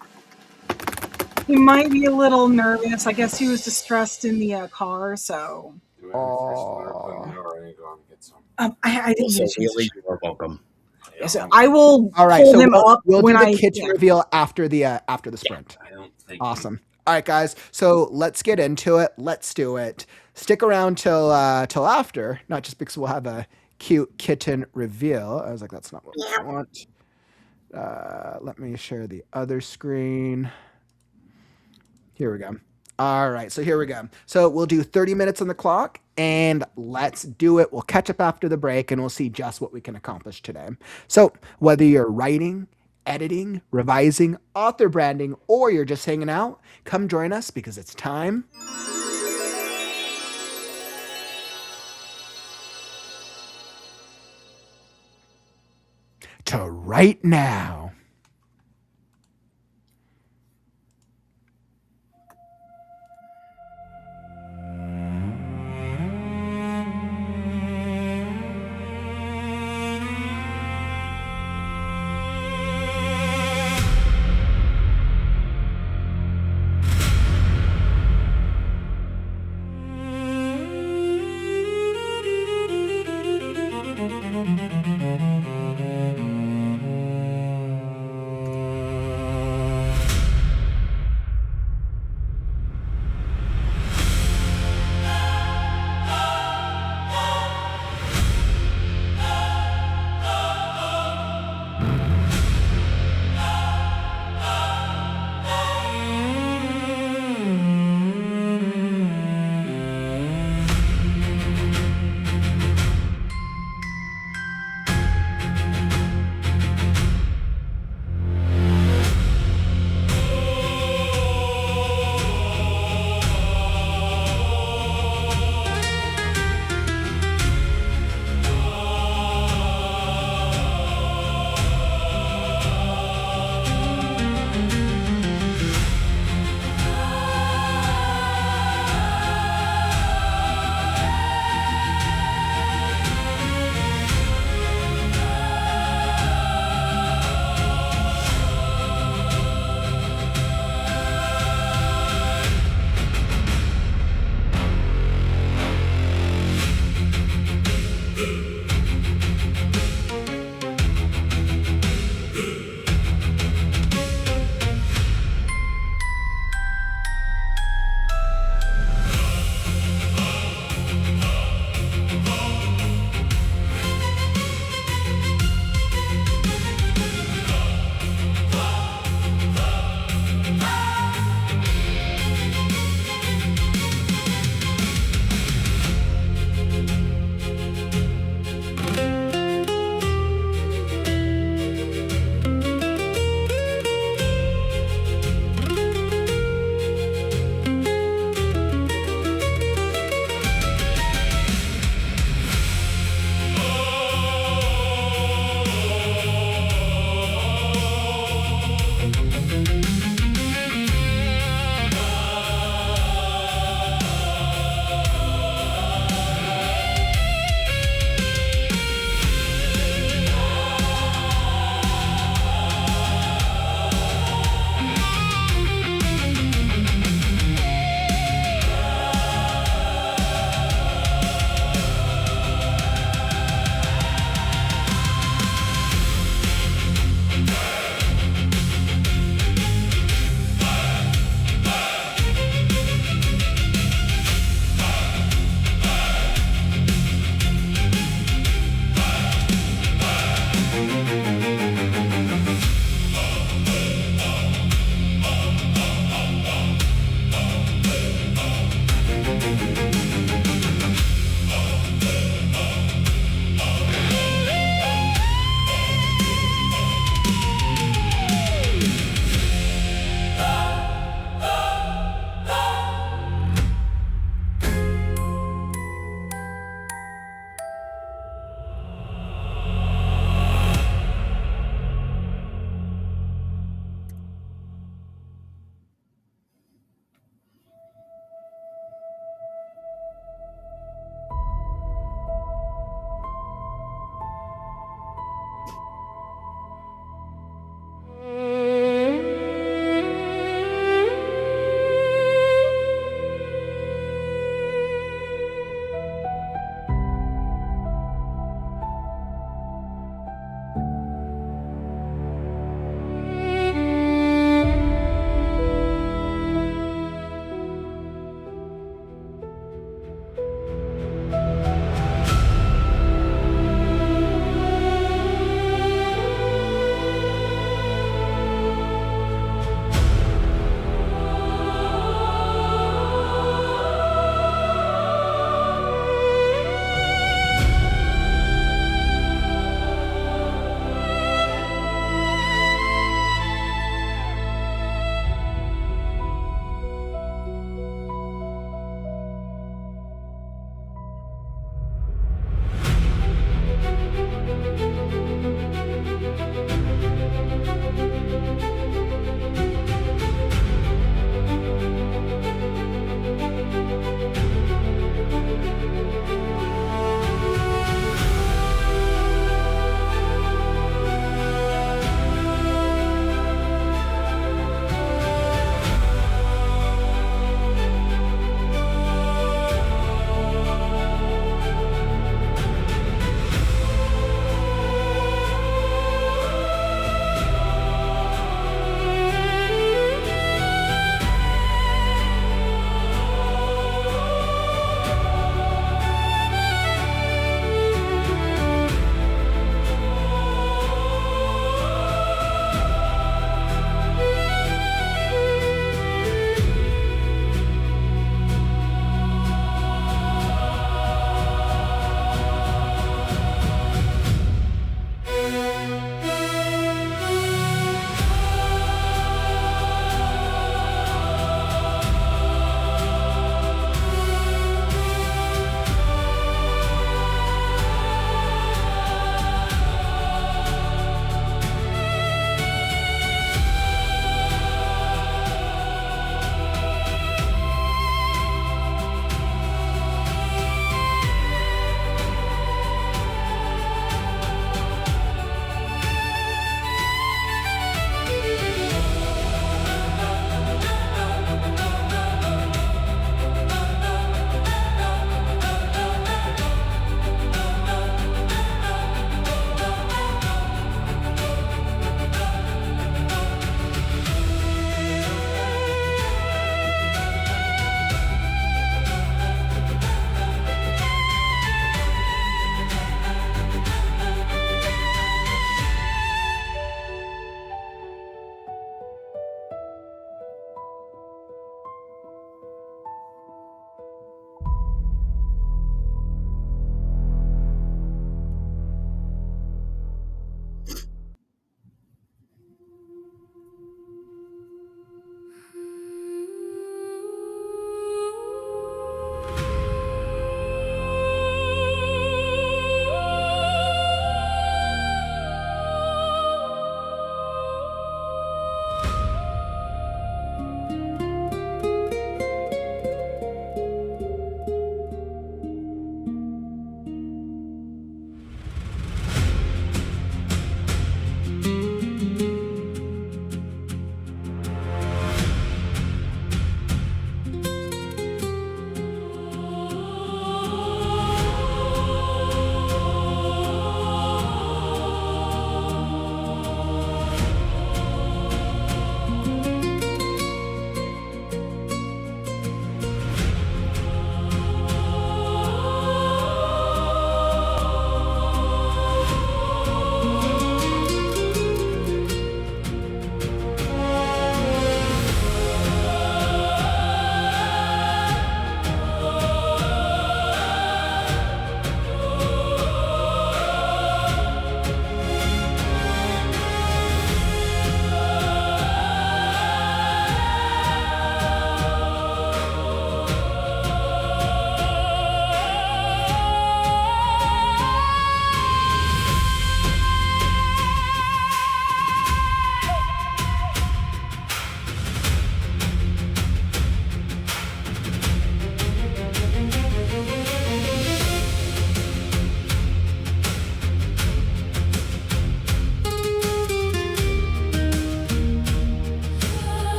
Speaker 5: He might be a little nervous. I guess he was distressed in the car, so
Speaker 11: Oh.
Speaker 5: I didn't get
Speaker 3: Also,
Speaker 5: a chance to
Speaker 3: Wheelie,
Speaker 5: show.
Speaker 3: you are welcome.
Speaker 5: Yeah, so I will
Speaker 11: All right.
Speaker 5: pull
Speaker 11: So
Speaker 5: him
Speaker 11: we'll
Speaker 5: up
Speaker 11: we'll
Speaker 5: when
Speaker 11: do the
Speaker 5: I
Speaker 11: kitten
Speaker 5: yeah.
Speaker 11: reveal after the sprint. Awesome. All right, guys. So let's get into it. Let's do it. Stick around till after, not just because we'll have a cute kitten reveal. I was like, that's not what I want. Let me share the other screen. Here we go. All right, so here we go. So we'll do 30 minutes on the clock, and let's do it. We'll catch up after the break, and we'll see just what we can accomplish today. So whether you're writing, editing, revising, author branding, or you're just hanging out, come join us because it's time to write now.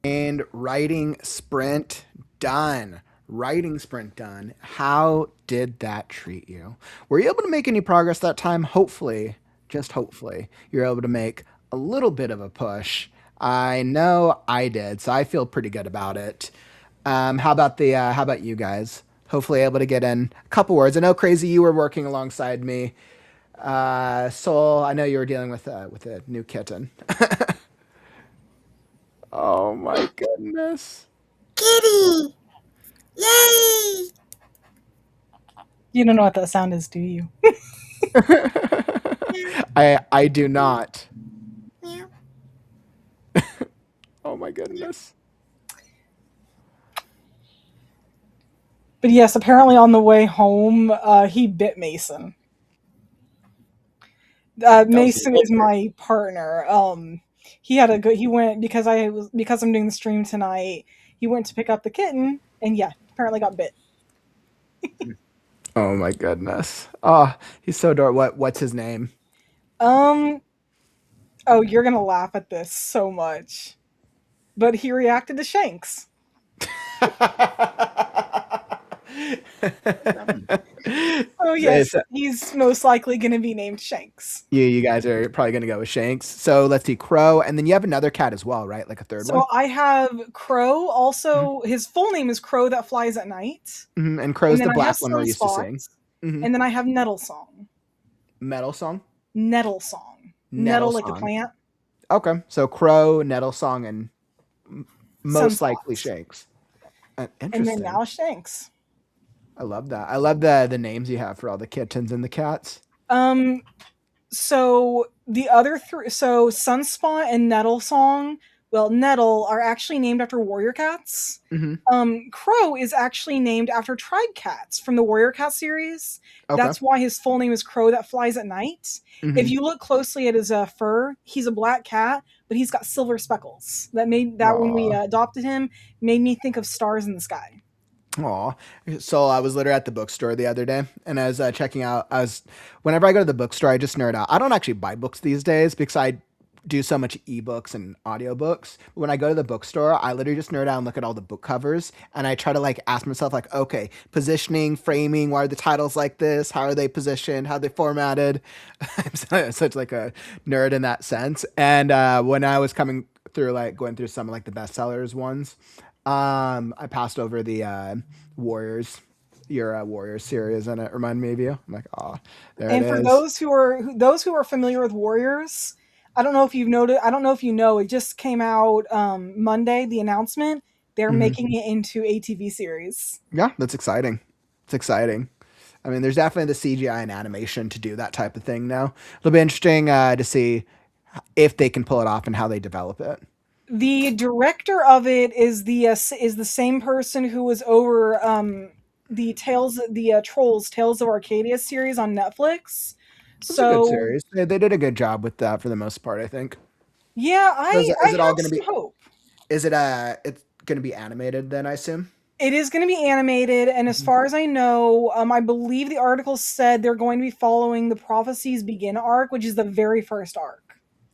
Speaker 11: And writing sprint done. Writing sprint done. How did that treat you? Were you able to make any progress that time? Hopefully, just hopefully, you're able to make a little bit of a push. I know I did, so I feel pretty good about it. How about you guys? Hopefully, able to get in a couple words. I know, Crazy, you were working alongside me. Soul, I know you were dealing with a new kitten. Oh my goodness.
Speaker 6: Kitty! Yay!
Speaker 5: You don't know what that sound is, do you?
Speaker 11: I do not.
Speaker 6: Meow.
Speaker 11: Oh my goodness.
Speaker 5: But yes, apparently on the way home, he bit Mason.
Speaker 3: That was
Speaker 5: Mason is my partner. He had a good. He went because I'm doing the stream tonight. He went to pick up the kitten, and yeah, apparently got bit.
Speaker 11: Oh my goodness. Oh, he's so adorable. What's his name?
Speaker 5: Um. Oh, you're gonna laugh at this so much, but he reacted to Shanks. Oh yes,
Speaker 11: So
Speaker 5: he's most likely gonna be named Shanks.
Speaker 11: you guys are probably gonna go with Shanks. So let's see, Crow, and then you have another cat as well, right? Like a third one.
Speaker 5: So I have Crow. Also, his full name is Crow that flies at night.
Speaker 11: Mm-hmm. And
Speaker 5: And
Speaker 11: Crow's
Speaker 5: then
Speaker 11: the
Speaker 5: I have
Speaker 11: black one we're used to seeing.
Speaker 5: Sunspots.
Speaker 11: Mm-hmm.
Speaker 5: And then I have Nettle Song.
Speaker 11: Metal song.
Speaker 5: Nettle Song.
Speaker 11: Nettle
Speaker 5: Nettle like the
Speaker 11: Song.
Speaker 5: plant.
Speaker 11: Okay, so Crow, Nettle song, and most likely
Speaker 5: Sunspots.
Speaker 11: Shanks.
Speaker 5: And
Speaker 11: Interesting.
Speaker 5: then now Shanks.
Speaker 11: I love that. I love the names you have for all the kittens and the cats.
Speaker 5: So the other three, so Sunspot and Nettle Song, well, Nettle are actually named after warrior cats.
Speaker 11: Mm-hmm.
Speaker 5: Crow is actually named after tribe cats from the Warrior Cat series.
Speaker 11: Okay.
Speaker 5: That's why his full name is Crow that flies at night.
Speaker 11: Mhm.
Speaker 5: If you look closely at his fur, he's a black cat, but he's got silver speckles. That made that when we
Speaker 11: Aw.
Speaker 5: adopted him, made me think of stars in the sky.
Speaker 11: Aw. So I was literally at the bookstore the other day, and I was checking out. Whenever I go to the bookstore, I just nerd out. I don't actually buy books these days because I do so much ebooks and audiobooks. But when I go to the bookstore, I literally just nerd out and look at all the book covers, and I try to like ask myself like, okay, positioning, framing, why are the titles like this? How are they positioned? How are they formatted? I'm such like a nerd in that sense. And when I was coming through, like going through some of like the bestsellers ones, I passed over the Warriors, your Warriors series, and it reminded me of you. I'm like, oh, there
Speaker 5: And
Speaker 11: it
Speaker 5: for
Speaker 11: is.
Speaker 5: those who are familiar with Warriors, I don't know if you've noted. I don't know if you know. It just came out Monday. The announcement they're
Speaker 11: Mhm.
Speaker 5: making it into a TV series.
Speaker 11: Yeah, that's exciting. It's exciting. I mean, there's definitely the CGI and animation to do that type of thing now. It'll be interesting to see if they can pull it off and how they develop it.
Speaker 5: The director of it is the same person who was over the Trolls Tales of Arcadia series on Netflix.
Speaker 11: It's a good
Speaker 5: So
Speaker 11: series. They did a good job with that for the most part, I think.
Speaker 5: yeah,
Speaker 11: So is
Speaker 5: I
Speaker 11: it all
Speaker 5: have
Speaker 11: going to
Speaker 5: some
Speaker 11: be?
Speaker 5: hope.
Speaker 11: Is it it's going to be animated then? I assume.
Speaker 5: It is going to be animated, and as far as I know, I believe the article said they're going to be following the Prophecies Begin arc, which is the very first arc.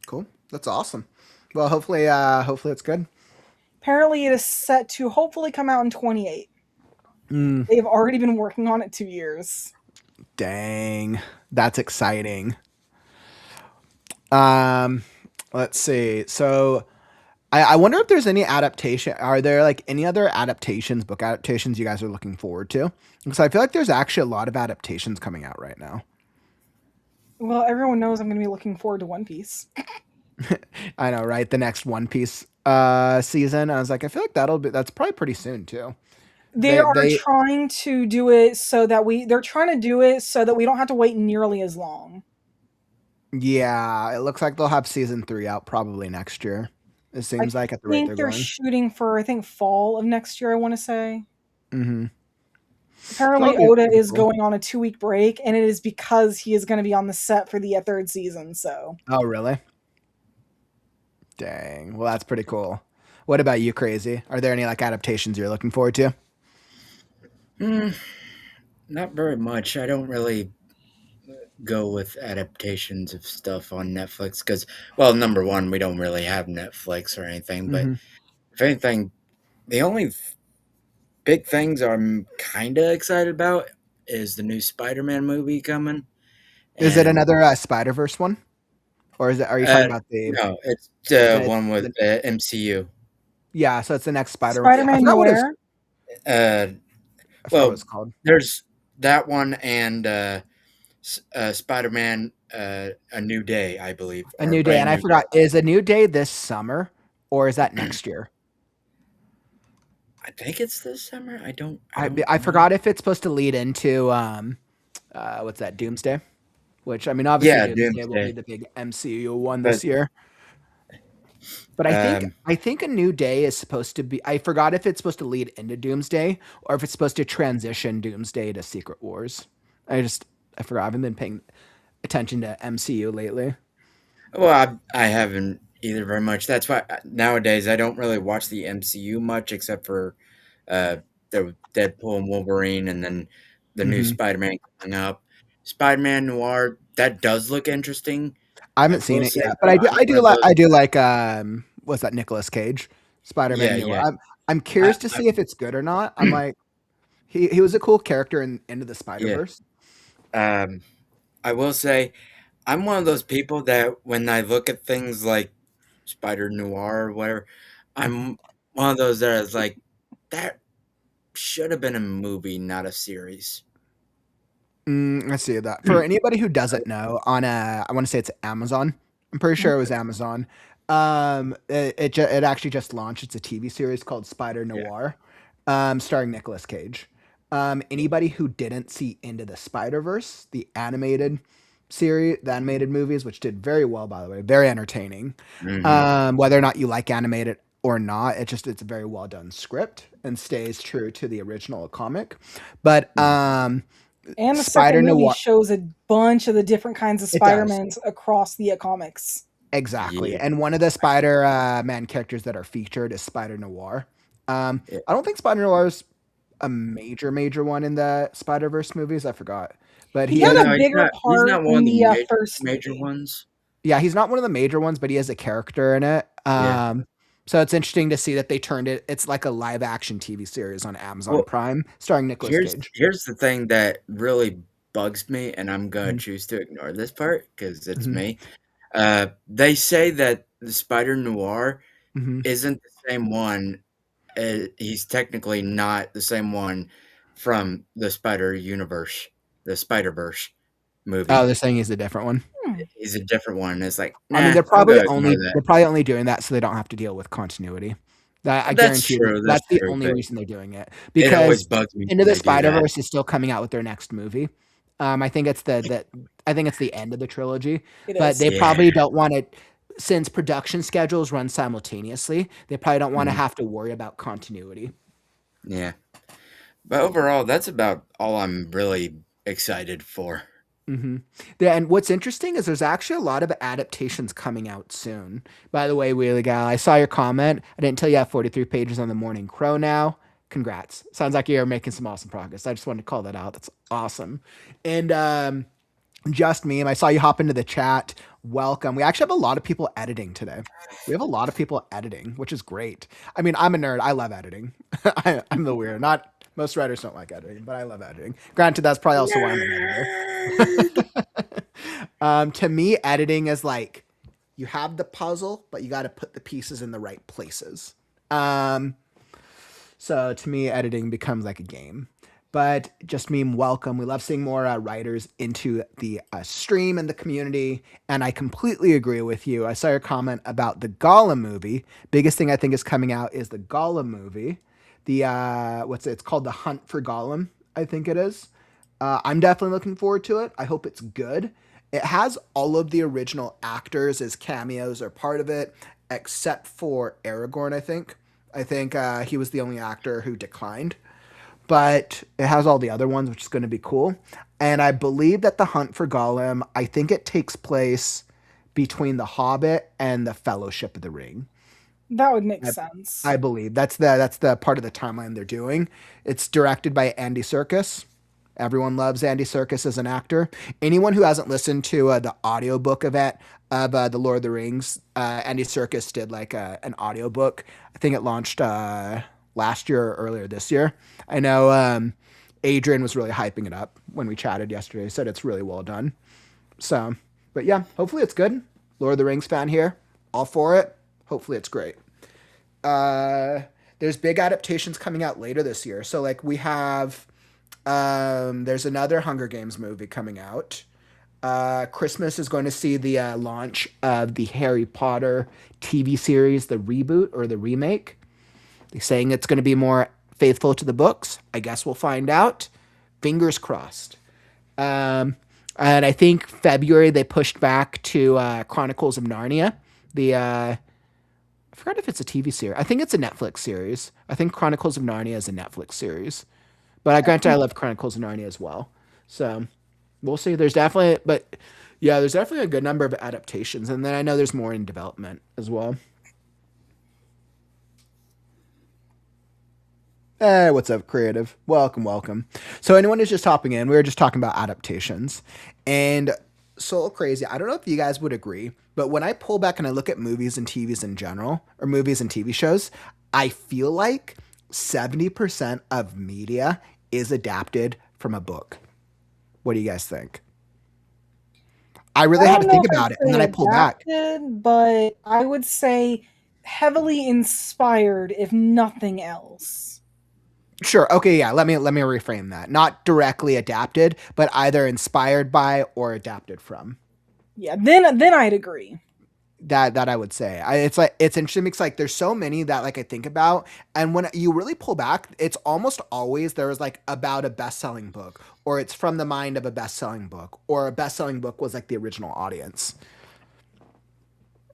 Speaker 11: Cool. That's awesome. Well, hopefully it's good.
Speaker 5: Apparently, it is set to hopefully come out in 28.
Speaker 11: Mm,
Speaker 5: They've already been working on it 2 years.
Speaker 11: dang, that's exciting. Um, let's see. So, I wonder if there's any adaptation. Are there like any other adaptations, book adaptations you guys are looking forward to? Because I feel like there's actually a lot of adaptations coming out right now.
Speaker 5: Well, everyone knows I'm going to be looking forward to One Piece.
Speaker 11: I know, right? The next One Piece season. I was like, I feel like that's probably pretty soon too.
Speaker 5: They are trying to do it so that they're trying to do it so that we don't have to wait nearly as long.
Speaker 11: Yeah, it looks like they'll have season 3 out probably next year. It seems like at the rate
Speaker 5: They're
Speaker 11: going.
Speaker 5: shooting for, I think, fall of next year, I want to say.
Speaker 11: Mm-hmm.
Speaker 5: Apparently,
Speaker 11: That'll be
Speaker 5: Oda
Speaker 11: pretty
Speaker 5: is
Speaker 11: cool.
Speaker 5: going on a 2-week break, and it is because he is going to be on the set for the third season. So,
Speaker 11: Oh, really? Dang. Well, that's pretty cool. What about you, Crazy? Are there any like adaptations you're looking forward to?
Speaker 3: Not very much. I don't really go with adaptations of stuff on Netflix because, well, number one, we don't really have Netflix or anything, but
Speaker 11: Mm-hmm.
Speaker 3: if anything, the only big things I'm kind of excited about is the new Spider-Man movie coming,
Speaker 11: Is it
Speaker 3: and
Speaker 11: another Spider-Verse one? Or is it? Are you talking about
Speaker 3: no, it's the
Speaker 11: the,
Speaker 3: one with
Speaker 11: the
Speaker 3: the MCU.
Speaker 11: yeah? So it's the next Spider. I
Speaker 5: Spider-Man
Speaker 11: forgot what it's.
Speaker 5: Noir.
Speaker 3: Uh,
Speaker 11: I forgot what
Speaker 3: well,
Speaker 11: it's called.
Speaker 3: there's that one and Spider-Man: A New Day, I believe,
Speaker 11: A
Speaker 3: or a
Speaker 11: New Day,
Speaker 3: brand
Speaker 11: and I
Speaker 3: new
Speaker 11: forgot.
Speaker 3: day.
Speaker 11: Is A New Day this summer, or is that next year?
Speaker 3: I think it's this summer. I
Speaker 11: I
Speaker 3: don't
Speaker 11: I
Speaker 3: know.
Speaker 11: forgot if it's supposed to lead into what's that, Doomsday? Which, I mean, obviously
Speaker 3: Yeah,
Speaker 11: Doomsday will be
Speaker 3: Doomsday,
Speaker 11: the big MCU one
Speaker 3: but
Speaker 11: this year. But I think
Speaker 3: um,
Speaker 11: I think A New Day is supposed to be. I forgot if it's supposed to lead into Doomsday or if it's supposed to transition Doomsday to Secret Wars. I forgot. I haven't been paying attention to MCU lately.
Speaker 3: well, I haven't either very much. That's why nowadays I don't really watch the MCU much, except for uh, the Deadpool and Wolverine, and then the new
Speaker 11: Hmm.
Speaker 3: Spider-Man coming up. Spider-Man Noir, that does look interesting.
Speaker 11: I
Speaker 3: I
Speaker 11: haven't seen
Speaker 3: will
Speaker 11: it
Speaker 3: say
Speaker 11: yet, but
Speaker 3: though, I'm one of those.
Speaker 11: I do like what's that, Nicolas Cage, Spider-Man
Speaker 3: Yeah,
Speaker 11: Newer.
Speaker 3: yeah.
Speaker 11: I'm
Speaker 3: I,
Speaker 11: curious to see if it's good or not. I'm like, he was a cool character in Into the
Speaker 3: yeah.
Speaker 11: Spider-Verse.
Speaker 3: Um, I will say I'm one of those people that when I look at things like Spider Noir or whatever, I'm one of those that is like that should have been a movie, not a series.
Speaker 11: I see that. For anybody who doesn't know, on I want to say it's Amazon. I'm pretty sure it was Amazon. It actually just launched. It's a TV series called Spider
Speaker 3: Yeah.
Speaker 11: Noir, starring Nicolas Cage. Anybody who didn't see Into the Spider-Verse, the animated series, the animated movies, which did very well, by the way, very entertaining.
Speaker 3: Hmm.
Speaker 11: Whether or not you like animated or not, it's a very well done script and stays true to the original comic. But
Speaker 5: And the
Speaker 11: Spider
Speaker 5: second movie
Speaker 11: Noir,
Speaker 5: shows a bunch of the different kinds of
Speaker 11: it does.
Speaker 5: Spider-Mans across the comics.
Speaker 11: Exactly.
Speaker 3: Yeah.
Speaker 11: And one of the Spider Man characters that are featured is Spider Noir.
Speaker 3: Yeah.
Speaker 11: I don't think Spider Noir is a major one in the Spider Verse movies. I forgot, but
Speaker 5: He
Speaker 11: he
Speaker 5: had
Speaker 11: is.
Speaker 5: a bigger
Speaker 3: He's
Speaker 5: part
Speaker 3: not one
Speaker 5: in
Speaker 3: of the
Speaker 5: the first
Speaker 3: major
Speaker 5: movie.
Speaker 3: ones.
Speaker 11: Yeah, he's not one of the major ones, but he is a character in it.
Speaker 3: Yeah.
Speaker 11: So it's interesting to see that they turned it. It's like a live action TV series on Amazon
Speaker 3: Well,
Speaker 11: Prime, starring Nicolas Cage.
Speaker 3: here's the thing that really bugs me, and I'm gonna
Speaker 11: Mhm.
Speaker 3: choose to ignore this part because it's
Speaker 11: Mhm.
Speaker 3: me. They say that the Spider Noir
Speaker 11: Mhm.
Speaker 3: isn't the same one. He's technically not the same one from the Spider Universe, the Spider Verse
Speaker 11: Oh,
Speaker 3: movie.
Speaker 11: they're saying he's a different one.
Speaker 5: Hmm.
Speaker 3: He's a different one. It's like,
Speaker 11: I mean,
Speaker 3: nah, I'm gonna ignore that.
Speaker 11: they're probably only doing that so they don't have to deal with continuity. That I
Speaker 3: That's
Speaker 11: guarantee you
Speaker 3: true. That's
Speaker 11: that's the
Speaker 3: true.
Speaker 11: only
Speaker 3: But
Speaker 11: reason they're doing it
Speaker 3: it always
Speaker 11: because
Speaker 3: bugs me
Speaker 11: Into
Speaker 3: when
Speaker 11: the
Speaker 3: they do
Speaker 11: Spider
Speaker 3: that.
Speaker 11: Verse is still coming out with their next movie. I think it's I think it's the end of the trilogy,
Speaker 5: It
Speaker 11: but
Speaker 5: is.
Speaker 11: they
Speaker 3: Yeah.
Speaker 11: probably don't want to, since production schedules run simultaneously. They probably don't want to
Speaker 3: Mhm.
Speaker 11: have to worry about continuity.
Speaker 3: Yeah. But overall, that's about all I'm really excited for.
Speaker 11: Hmm. Yeah, and what's interesting is there's actually a lot of adaptations coming out soon. By the way, Wheelie Gal, I saw your comment. I didn't tell you I have 43 pages on the Morning Crow now. Congrats. Sounds like you're making some awesome progress. I just wanted to call that out. That's awesome. And just me, and I saw you hop into the chat. Welcome. We actually have a lot of people editing today. We have a lot of people editing, which is great. I mean, I'm a nerd. I love editing. I'm the weird. Not most writers don't like editing, but I love editing. Granted, that's probably also why I'm an editor.
Speaker 3: Nerd.
Speaker 11: To me, editing is like you have the puzzle, but you got to put the pieces in the right places. Um, so to me, editing becomes like a game. But just mean welcome. We love seeing more writers into the stream and the community. And I completely agree with you. I saw your comment about the Gollum movie. Biggest thing I think is coming out is the Gollum movie. The what's it? It's called The Hunt for Gollum. I think it is. I'm definitely looking forward to it. I hope it's good. It has all of the original actors as cameos or part of it, except for Aragorn. I think he was the only actor who declined, but it has all the other ones, which is going to be cool. And I believe that the Hunt for Gollum, I think it takes place between The Hobbit and the Fellowship of the Ring.
Speaker 5: That would make
Speaker 11: I,
Speaker 5: sense.
Speaker 11: I believe that's the part of the timeline they're doing. It's directed by Andy Serkis. Everyone loves Andy Serkis as an actor. Anyone who hasn't listened to the audiobook of it, of the Lord of the Rings. Andy Serkis did like an audiobook. I think it launched last year or earlier this year. I know Adrian was really hyping it up when we chatted yesterday. He said it's really well done. So, but yeah, hopefully it's good. Lord of the Rings fan here. All for it. Hopefully it's great. There's big adaptations coming out later this year. So like we have there's another Hunger Games movie coming out. Christmas is going to see the launch of the Harry Potter TV series, the reboot or the remake. They're saying it's going to be more faithful to the books. I guess we'll find out. Fingers crossed. And I think February they pushed back to Chronicles of Narnia. I forgot if it's a TV series. I think it's a Netflix series. I think Chronicles of Narnia is a Netflix series. But granted, I love Chronicles of Narnia as well. So we'll see. There's definitely a good number of adaptations. And then I know there's more in development as well. Hey, what's up, creative? Welcome. So anyone who's just hopping in, we were just talking about adaptations. And so crazy. I don't know if you guys would agree, but when I pull back and I look at movies and TVs in general, or movies and TV shows, I feel like 70% of media is adapted from a book. What do you guys think? I really had to think about it, and then I pulled back.
Speaker 5: But I would say heavily inspired, if nothing else.
Speaker 11: Sure. Okay. Yeah. Let me reframe that. Not directly adapted, but either inspired by or adapted from.
Speaker 5: Yeah. Then I'd agree.
Speaker 11: That I would say. It's interesting because like there's so many that like I think about, and when you really pull back, it's almost always there was like about a best-selling book, or it's from the mind of a best-selling book, or a best-selling book was like the original audience.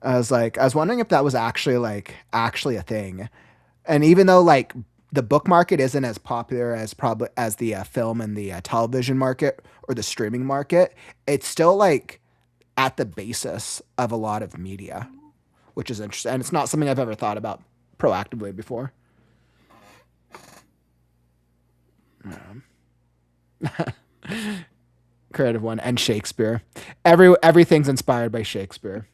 Speaker 11: I was wondering if that was actually a thing, and even though like the book market isn't as popular as probably as the film and the television market or the streaming market, it's still like at the basis of a lot of media, which is interesting. And it's not something I've ever thought about proactively before. Creative one. And Shakespeare. Everything's inspired by Shakespeare.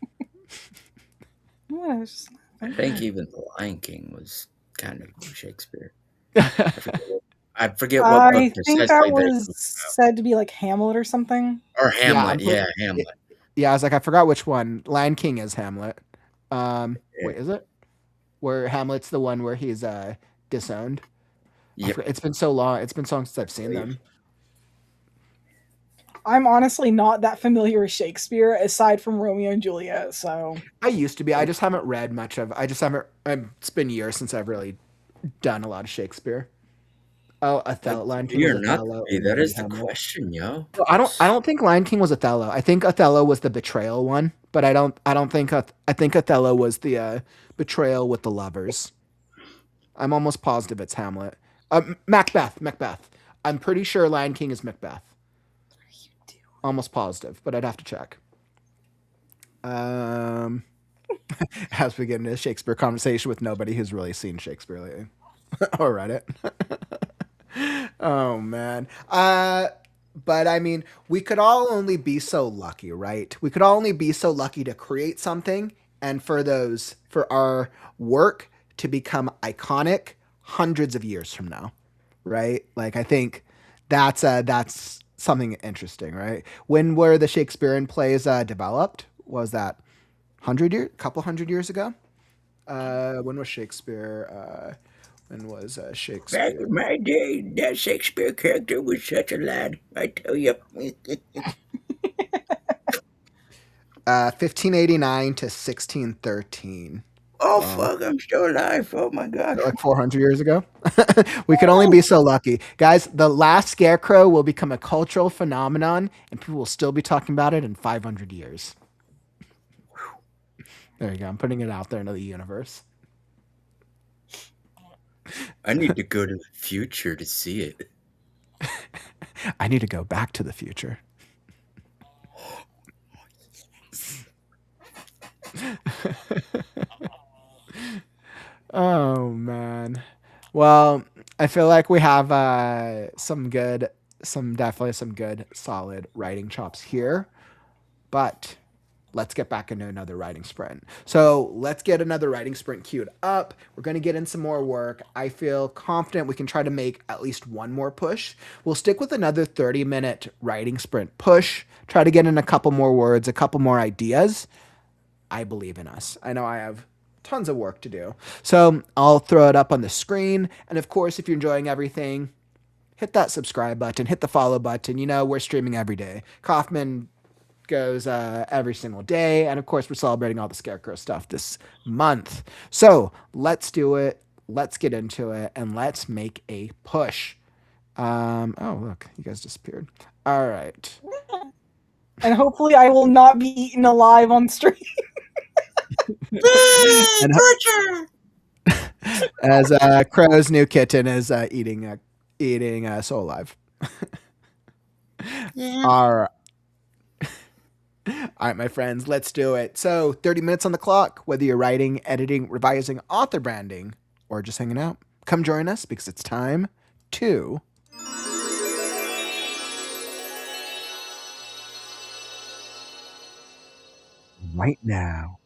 Speaker 3: I think even The Lion King was kind of Shakespeare. I forget what book
Speaker 5: I think that
Speaker 3: precisely
Speaker 5: was said to be like Hamlet or something.
Speaker 3: or Hamlet.
Speaker 11: Yeah,
Speaker 3: Hamlet.
Speaker 11: Yeah, I was like, I forgot which one. Lion King is Hamlet. Wait, is it? Where Hamlet's the one where he's disowned?
Speaker 3: Yep.
Speaker 11: It's been so long. It's been so long since I've seen them.
Speaker 5: I'm honestly not that familiar with Shakespeare aside from Romeo and Juliet, so
Speaker 11: I used to be. I just haven't read much of. I just haven't. It's been years since I've really done a lot of Shakespeare. Oh, Othello. Lion King
Speaker 3: You're
Speaker 11: was
Speaker 3: not.
Speaker 11: Othello.
Speaker 3: That is the question, yo.
Speaker 11: I don't think Lion King was Othello. I think Othello was the betrayal one, but I don't think. I think Othello was the betrayal with the lovers. I'm almost positive it's Hamlet. Macbeth. I'm pretty sure Lion King is Macbeth. Almost positive, but I'd have to check. As we get into a Shakespeare conversation with nobody who's really seen Shakespeare lately or read it. Oh man. But I mean, we could all only be so lucky, right? We could all only be so lucky to create something and for our work to become iconic hundreds of years from now, right? Like I think that's something interesting, right? When were the Shakespearean plays developed? Was that couple hundred years ago? When was Shakespeare? When was Shakespeare?
Speaker 3: Back in my day, that Shakespeare character was such a lad. I tell you.
Speaker 11: 1589 to 1613.
Speaker 3: Oh fuck! I'm still alive. Oh my god!
Speaker 11: Like 400 years ago. We could only be so lucky, guys. The last scarecrow will become a cultural phenomenon, and people will still be talking about it in 500 years. There you go. I'm putting it out there into the universe.
Speaker 3: I need to go to the future to see it.
Speaker 11: I need to go back to the future. Oh man. Well, I feel like we have definitely some good solid writing chops here. But let's get back into another writing sprint. So let's get another writing sprint queued up. We're going to get in some more work. I feel confident we can try to make at least one more push. We'll stick with another 30-minute writing sprint push, try to get in a couple more words, a couple more ideas. I believe in us. I know I have tons of work to do. So I'll throw it up on the screen. And of course, if you're enjoying everything, hit that subscribe button, hit the follow button. You know, we're streaming every day. Kaufman goes every single day. And of course, we're celebrating all the Scarecrow stuff this month. So let's do it. Let's get into it and let's make a push. Oh, look, you guys disappeared. All right.
Speaker 5: And hopefully I will not be eaten alive on stream.
Speaker 6: Yay,
Speaker 11: And-
Speaker 6: torture!
Speaker 11: As Crow's new kitten is eating Soul Alive.
Speaker 6: Yeah.
Speaker 11: All right. All right, my friends, let's do it. So 30 minutes on the clock, whether you're writing, editing, revising, author branding, or just hanging out. Come join us because it's time to... Right now.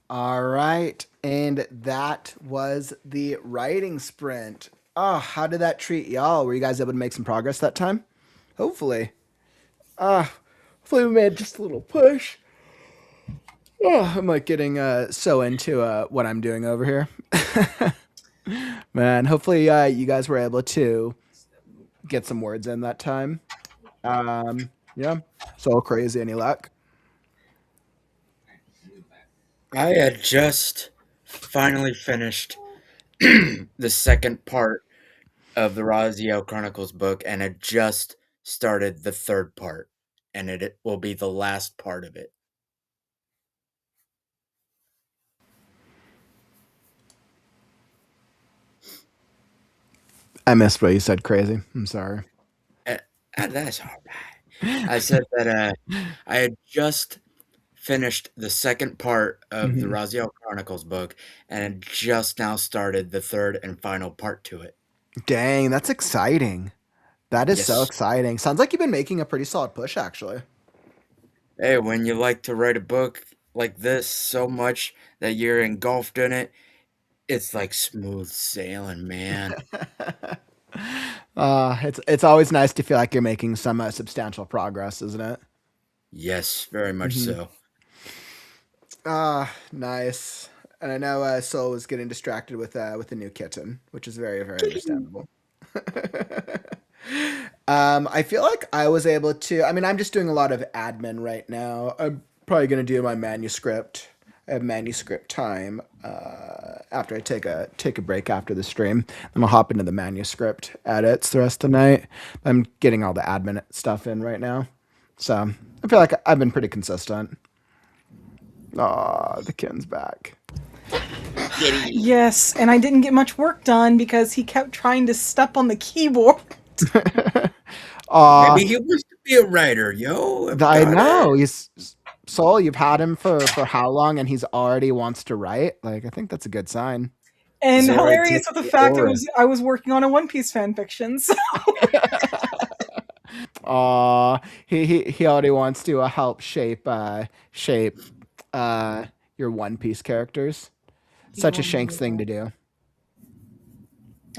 Speaker 11: All right. And that was the writing sprint. Oh, how did that treat y'all? Were you guys able to make some progress that time? Hopefully. Hopefully we made just a little push. Oh, I'm like getting so into what I'm doing over here. Man, hopefully you guys were able to get some words in that time. Yeah. So crazy. Any luck?
Speaker 3: I had just finally finished the second part of the Raziel Chronicles book and had just started the third part, and it will be the last part of it.
Speaker 11: I missed what you said, crazy. I'm sorry.
Speaker 3: Uh, that's all right. I said that I had just finished the second part of the
Speaker 11: Mhm.
Speaker 3: Raziel Chronicles book and had just now started the third and final part to it.
Speaker 11: Dang, that's exciting. That is so
Speaker 3: Yes.
Speaker 11: exciting. Sounds like you've been making a pretty solid push, actually.
Speaker 3: Hey, when you like to write a book like this so much that you're engulfed in it, it's like smooth sailing, man.
Speaker 11: It's always nice to feel like you're making some substantial progress, isn't it?
Speaker 3: Yes, very much
Speaker 11: Hmm.
Speaker 3: so.
Speaker 11: Nice. And I know Soul was getting distracted with the new kitten, which is very, very understandable. I feel like I was able to. I mean, I'm just doing a lot of admin right now. I'm probably going to do my manuscript. I have manuscript time after I take a break after the stream. Then I'll hop into the manuscript edits the rest of the night. I'm getting all the admin stuff in right now, so I feel like I've been pretty consistent. Aw, the kitten's back.
Speaker 3: Kitty.
Speaker 5: Yes, and I didn't get much work done because he kept trying to step on the keyboard.
Speaker 11: Aw,
Speaker 3: Maybe he wants to be a writer, yo. I've
Speaker 11: I
Speaker 3: got it.
Speaker 11: know. He's Soul, you've had him for how long and he's already wants to write? Like, I think that's a good sign.
Speaker 3: He's
Speaker 5: And
Speaker 3: already
Speaker 5: hilarious
Speaker 3: taken
Speaker 5: with the
Speaker 3: the
Speaker 5: fact
Speaker 3: aura.
Speaker 5: I was working on a One Piece fan fiction. So
Speaker 11: Aw, he already wants to help shape uh your One Piece characters.
Speaker 5: he's
Speaker 11: Such a
Speaker 5: wanting to
Speaker 11: Shanks
Speaker 5: do
Speaker 11: thing to
Speaker 5: that.
Speaker 11: do.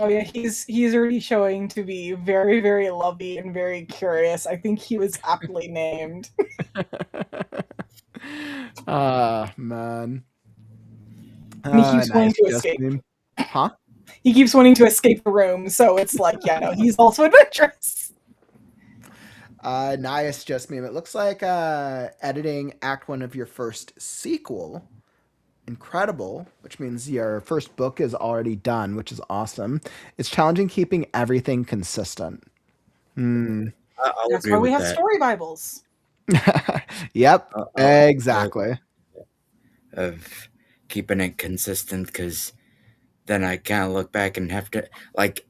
Speaker 5: Oh yeah, he's already showing to be very, very lovey and very curious. I think he was aptly named.
Speaker 11: Ah, man.
Speaker 5: And he keeps wanting
Speaker 11: Nice,
Speaker 5: to escape.
Speaker 11: Justin. Huh?
Speaker 5: He keeps wanting to escape the room, so it's like, yeah, no, he's also adventurous.
Speaker 11: Nice, just meme. It looks like editing Act One of your first sequel. Incredible, which means your first book is already done, which is awesome. It's challenging keeping everything consistent. Hmm.
Speaker 3: I'll
Speaker 5: That's
Speaker 3: agree
Speaker 5: why we
Speaker 3: with
Speaker 5: have
Speaker 3: that.
Speaker 5: story Bibles.
Speaker 11: Yep,
Speaker 3: I'll
Speaker 11: exactly.
Speaker 3: of keeping it consistent because then I kind of look back and have to like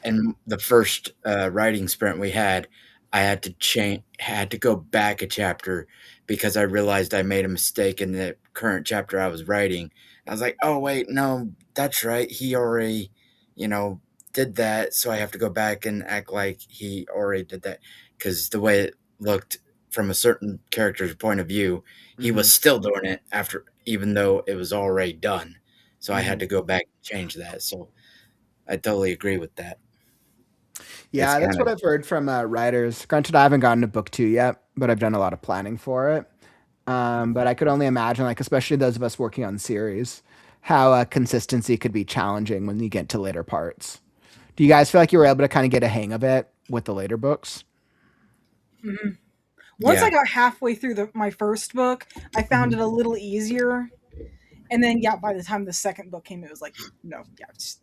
Speaker 3: in the first writing sprint we had, I had to go back a chapter because I realized I made a mistake in the current chapter I was writing. I was like, oh wait, no, that's right. He already, you know, did that, so I have to go back and act like he already did that because the way it looked from a certain character's point of view, he
Speaker 11: Hmm.
Speaker 3: was still doing it after, even though it was already done. So I had
Speaker 11: Hmm.
Speaker 3: to go back and change that. So I totally agree with that. It's
Speaker 11: Yeah, that's
Speaker 3: kind
Speaker 11: what
Speaker 3: of
Speaker 11: I've heard from writers. Granted, I haven't gotten to book two yet, but I've done a lot of planning for it. But I could only imagine, like, especially those of us working on series, how consistency could be challenging when you get to later parts. Do you guys feel like you were able to kind of get a hang of it with the later books?
Speaker 5: Mhm. Once I
Speaker 3: yeah.
Speaker 5: got halfway through my first book, I found
Speaker 11: Mhm.
Speaker 5: it a little easier. And then, yeah, by the time the second book came, it was like, no, yeah, just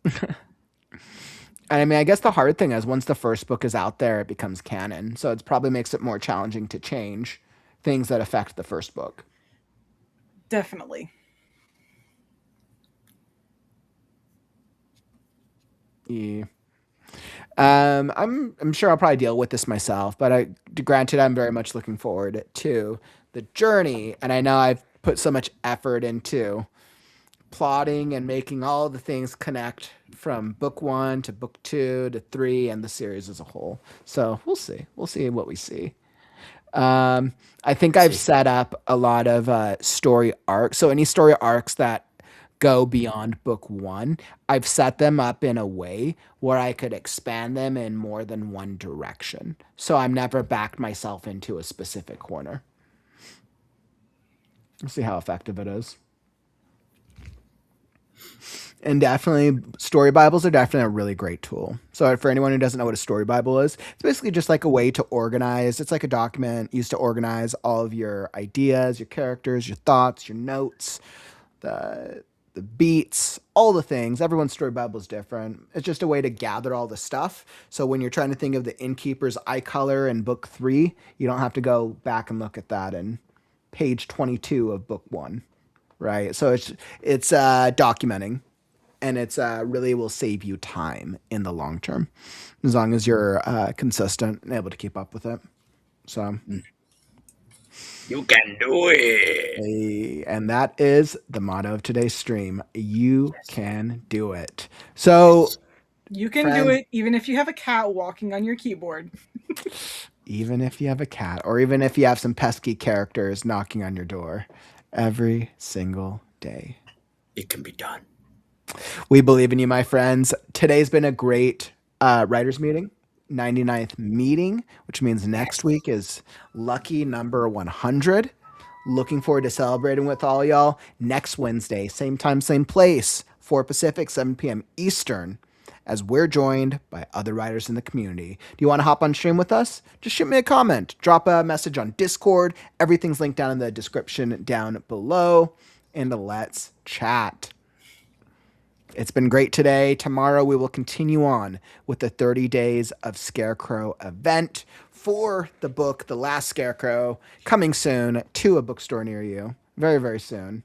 Speaker 11: I mean, I guess the hard thing is once the first book is out there, it becomes canon. So it probably makes it more challenging to change things that affect the first book.
Speaker 5: definitely.
Speaker 11: Yeah. I'm sure I'll probably deal with this myself, but granted, I'm very much looking forward to the journey, and I know I've put so much effort into plotting and making all the things connect from book one to book two to three and the series as a whole. So we'll see. We'll see what we see. I think I've set up a lot of story arcs. So any story arcs that go beyond book one, I've set them up in a way where I could expand them in more than one direction. So I'm never backed myself into a specific corner. Let's see how effective it is. And definitely, story Bibles are definitely a really great tool. So, for anyone who doesn't know what a story Bible is, it's basically just like a way to organize. It's like a document used to organize all of your ideas, your characters, your thoughts, your notes, the beats, all the things. Everyone's story Bible is different. It's just a way to gather all the stuff. So, when you're trying to think of the innkeeper's eye color in book 3, you don't have to go back and look at that in page 22 of book 1, right? So, it's documenting. And it's really will save you time in the long term, as long as you're consistent and able to keep up with it. So
Speaker 3: You can do it.
Speaker 11: and that is the motto of today's stream. You can do it. So
Speaker 5: You can do it even if you have a cat walking on your keyboard.
Speaker 11: Even if you have a cat, or even if you have some pesky characters knocking on your door every single day.
Speaker 3: It can be done.
Speaker 11: We believe in you, my friends. Today's been a great writers meeting, 99th meeting, which means next week is lucky number 100. Looking forward to celebrating with all y'all next Wednesday, same time, same place, 4 Pacific, 7 p.m. Eastern, as we're joined by other writers in the community. Do you want to hop on stream with us? Just shoot me a comment. Drop a message on Discord. Everything's linked down in the description down below. And let's chat. It's been great today. Tomorrow we will continue on with the 30 Days of Scarecrow event for the book The Last Scarecrow, coming soon to a bookstore near you. Very, very soon.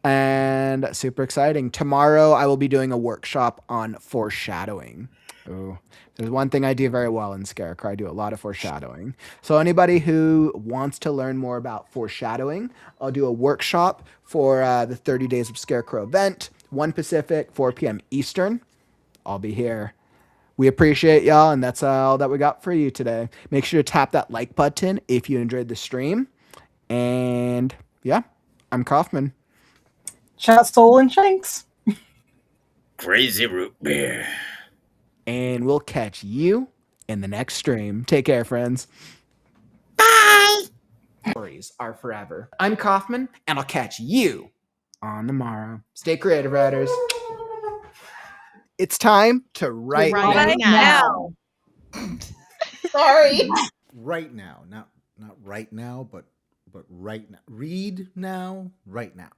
Speaker 11: And super exciting. Tomorrow I will be doing a workshop on foreshadowing. Ooh. There's one thing I do very well in Scarecrow. I do a lot of foreshadowing. So anybody who wants to learn more about foreshadowing, I'll do a workshop for the 30 Days of Scarecrow event. 1 Pacific, 4 p.m. Eastern. I'll be here. We appreciate y'all, and that's all that we got for you today. Make sure to tap that like button if you enjoyed the stream. And yeah, I'm Kaufman.
Speaker 5: Chat Soul and Shanks.
Speaker 3: Crazy root beer.
Speaker 11: And we'll catch you in the next stream. Take care, friends.
Speaker 6: Bye.
Speaker 11: Stories are forever. I'm Kaufman, and I'll catch you on tomorrow. Stay creative, writers. It's time to write
Speaker 6: now. Sorry.
Speaker 10: Right now, not right now, but right now. Read now, right now.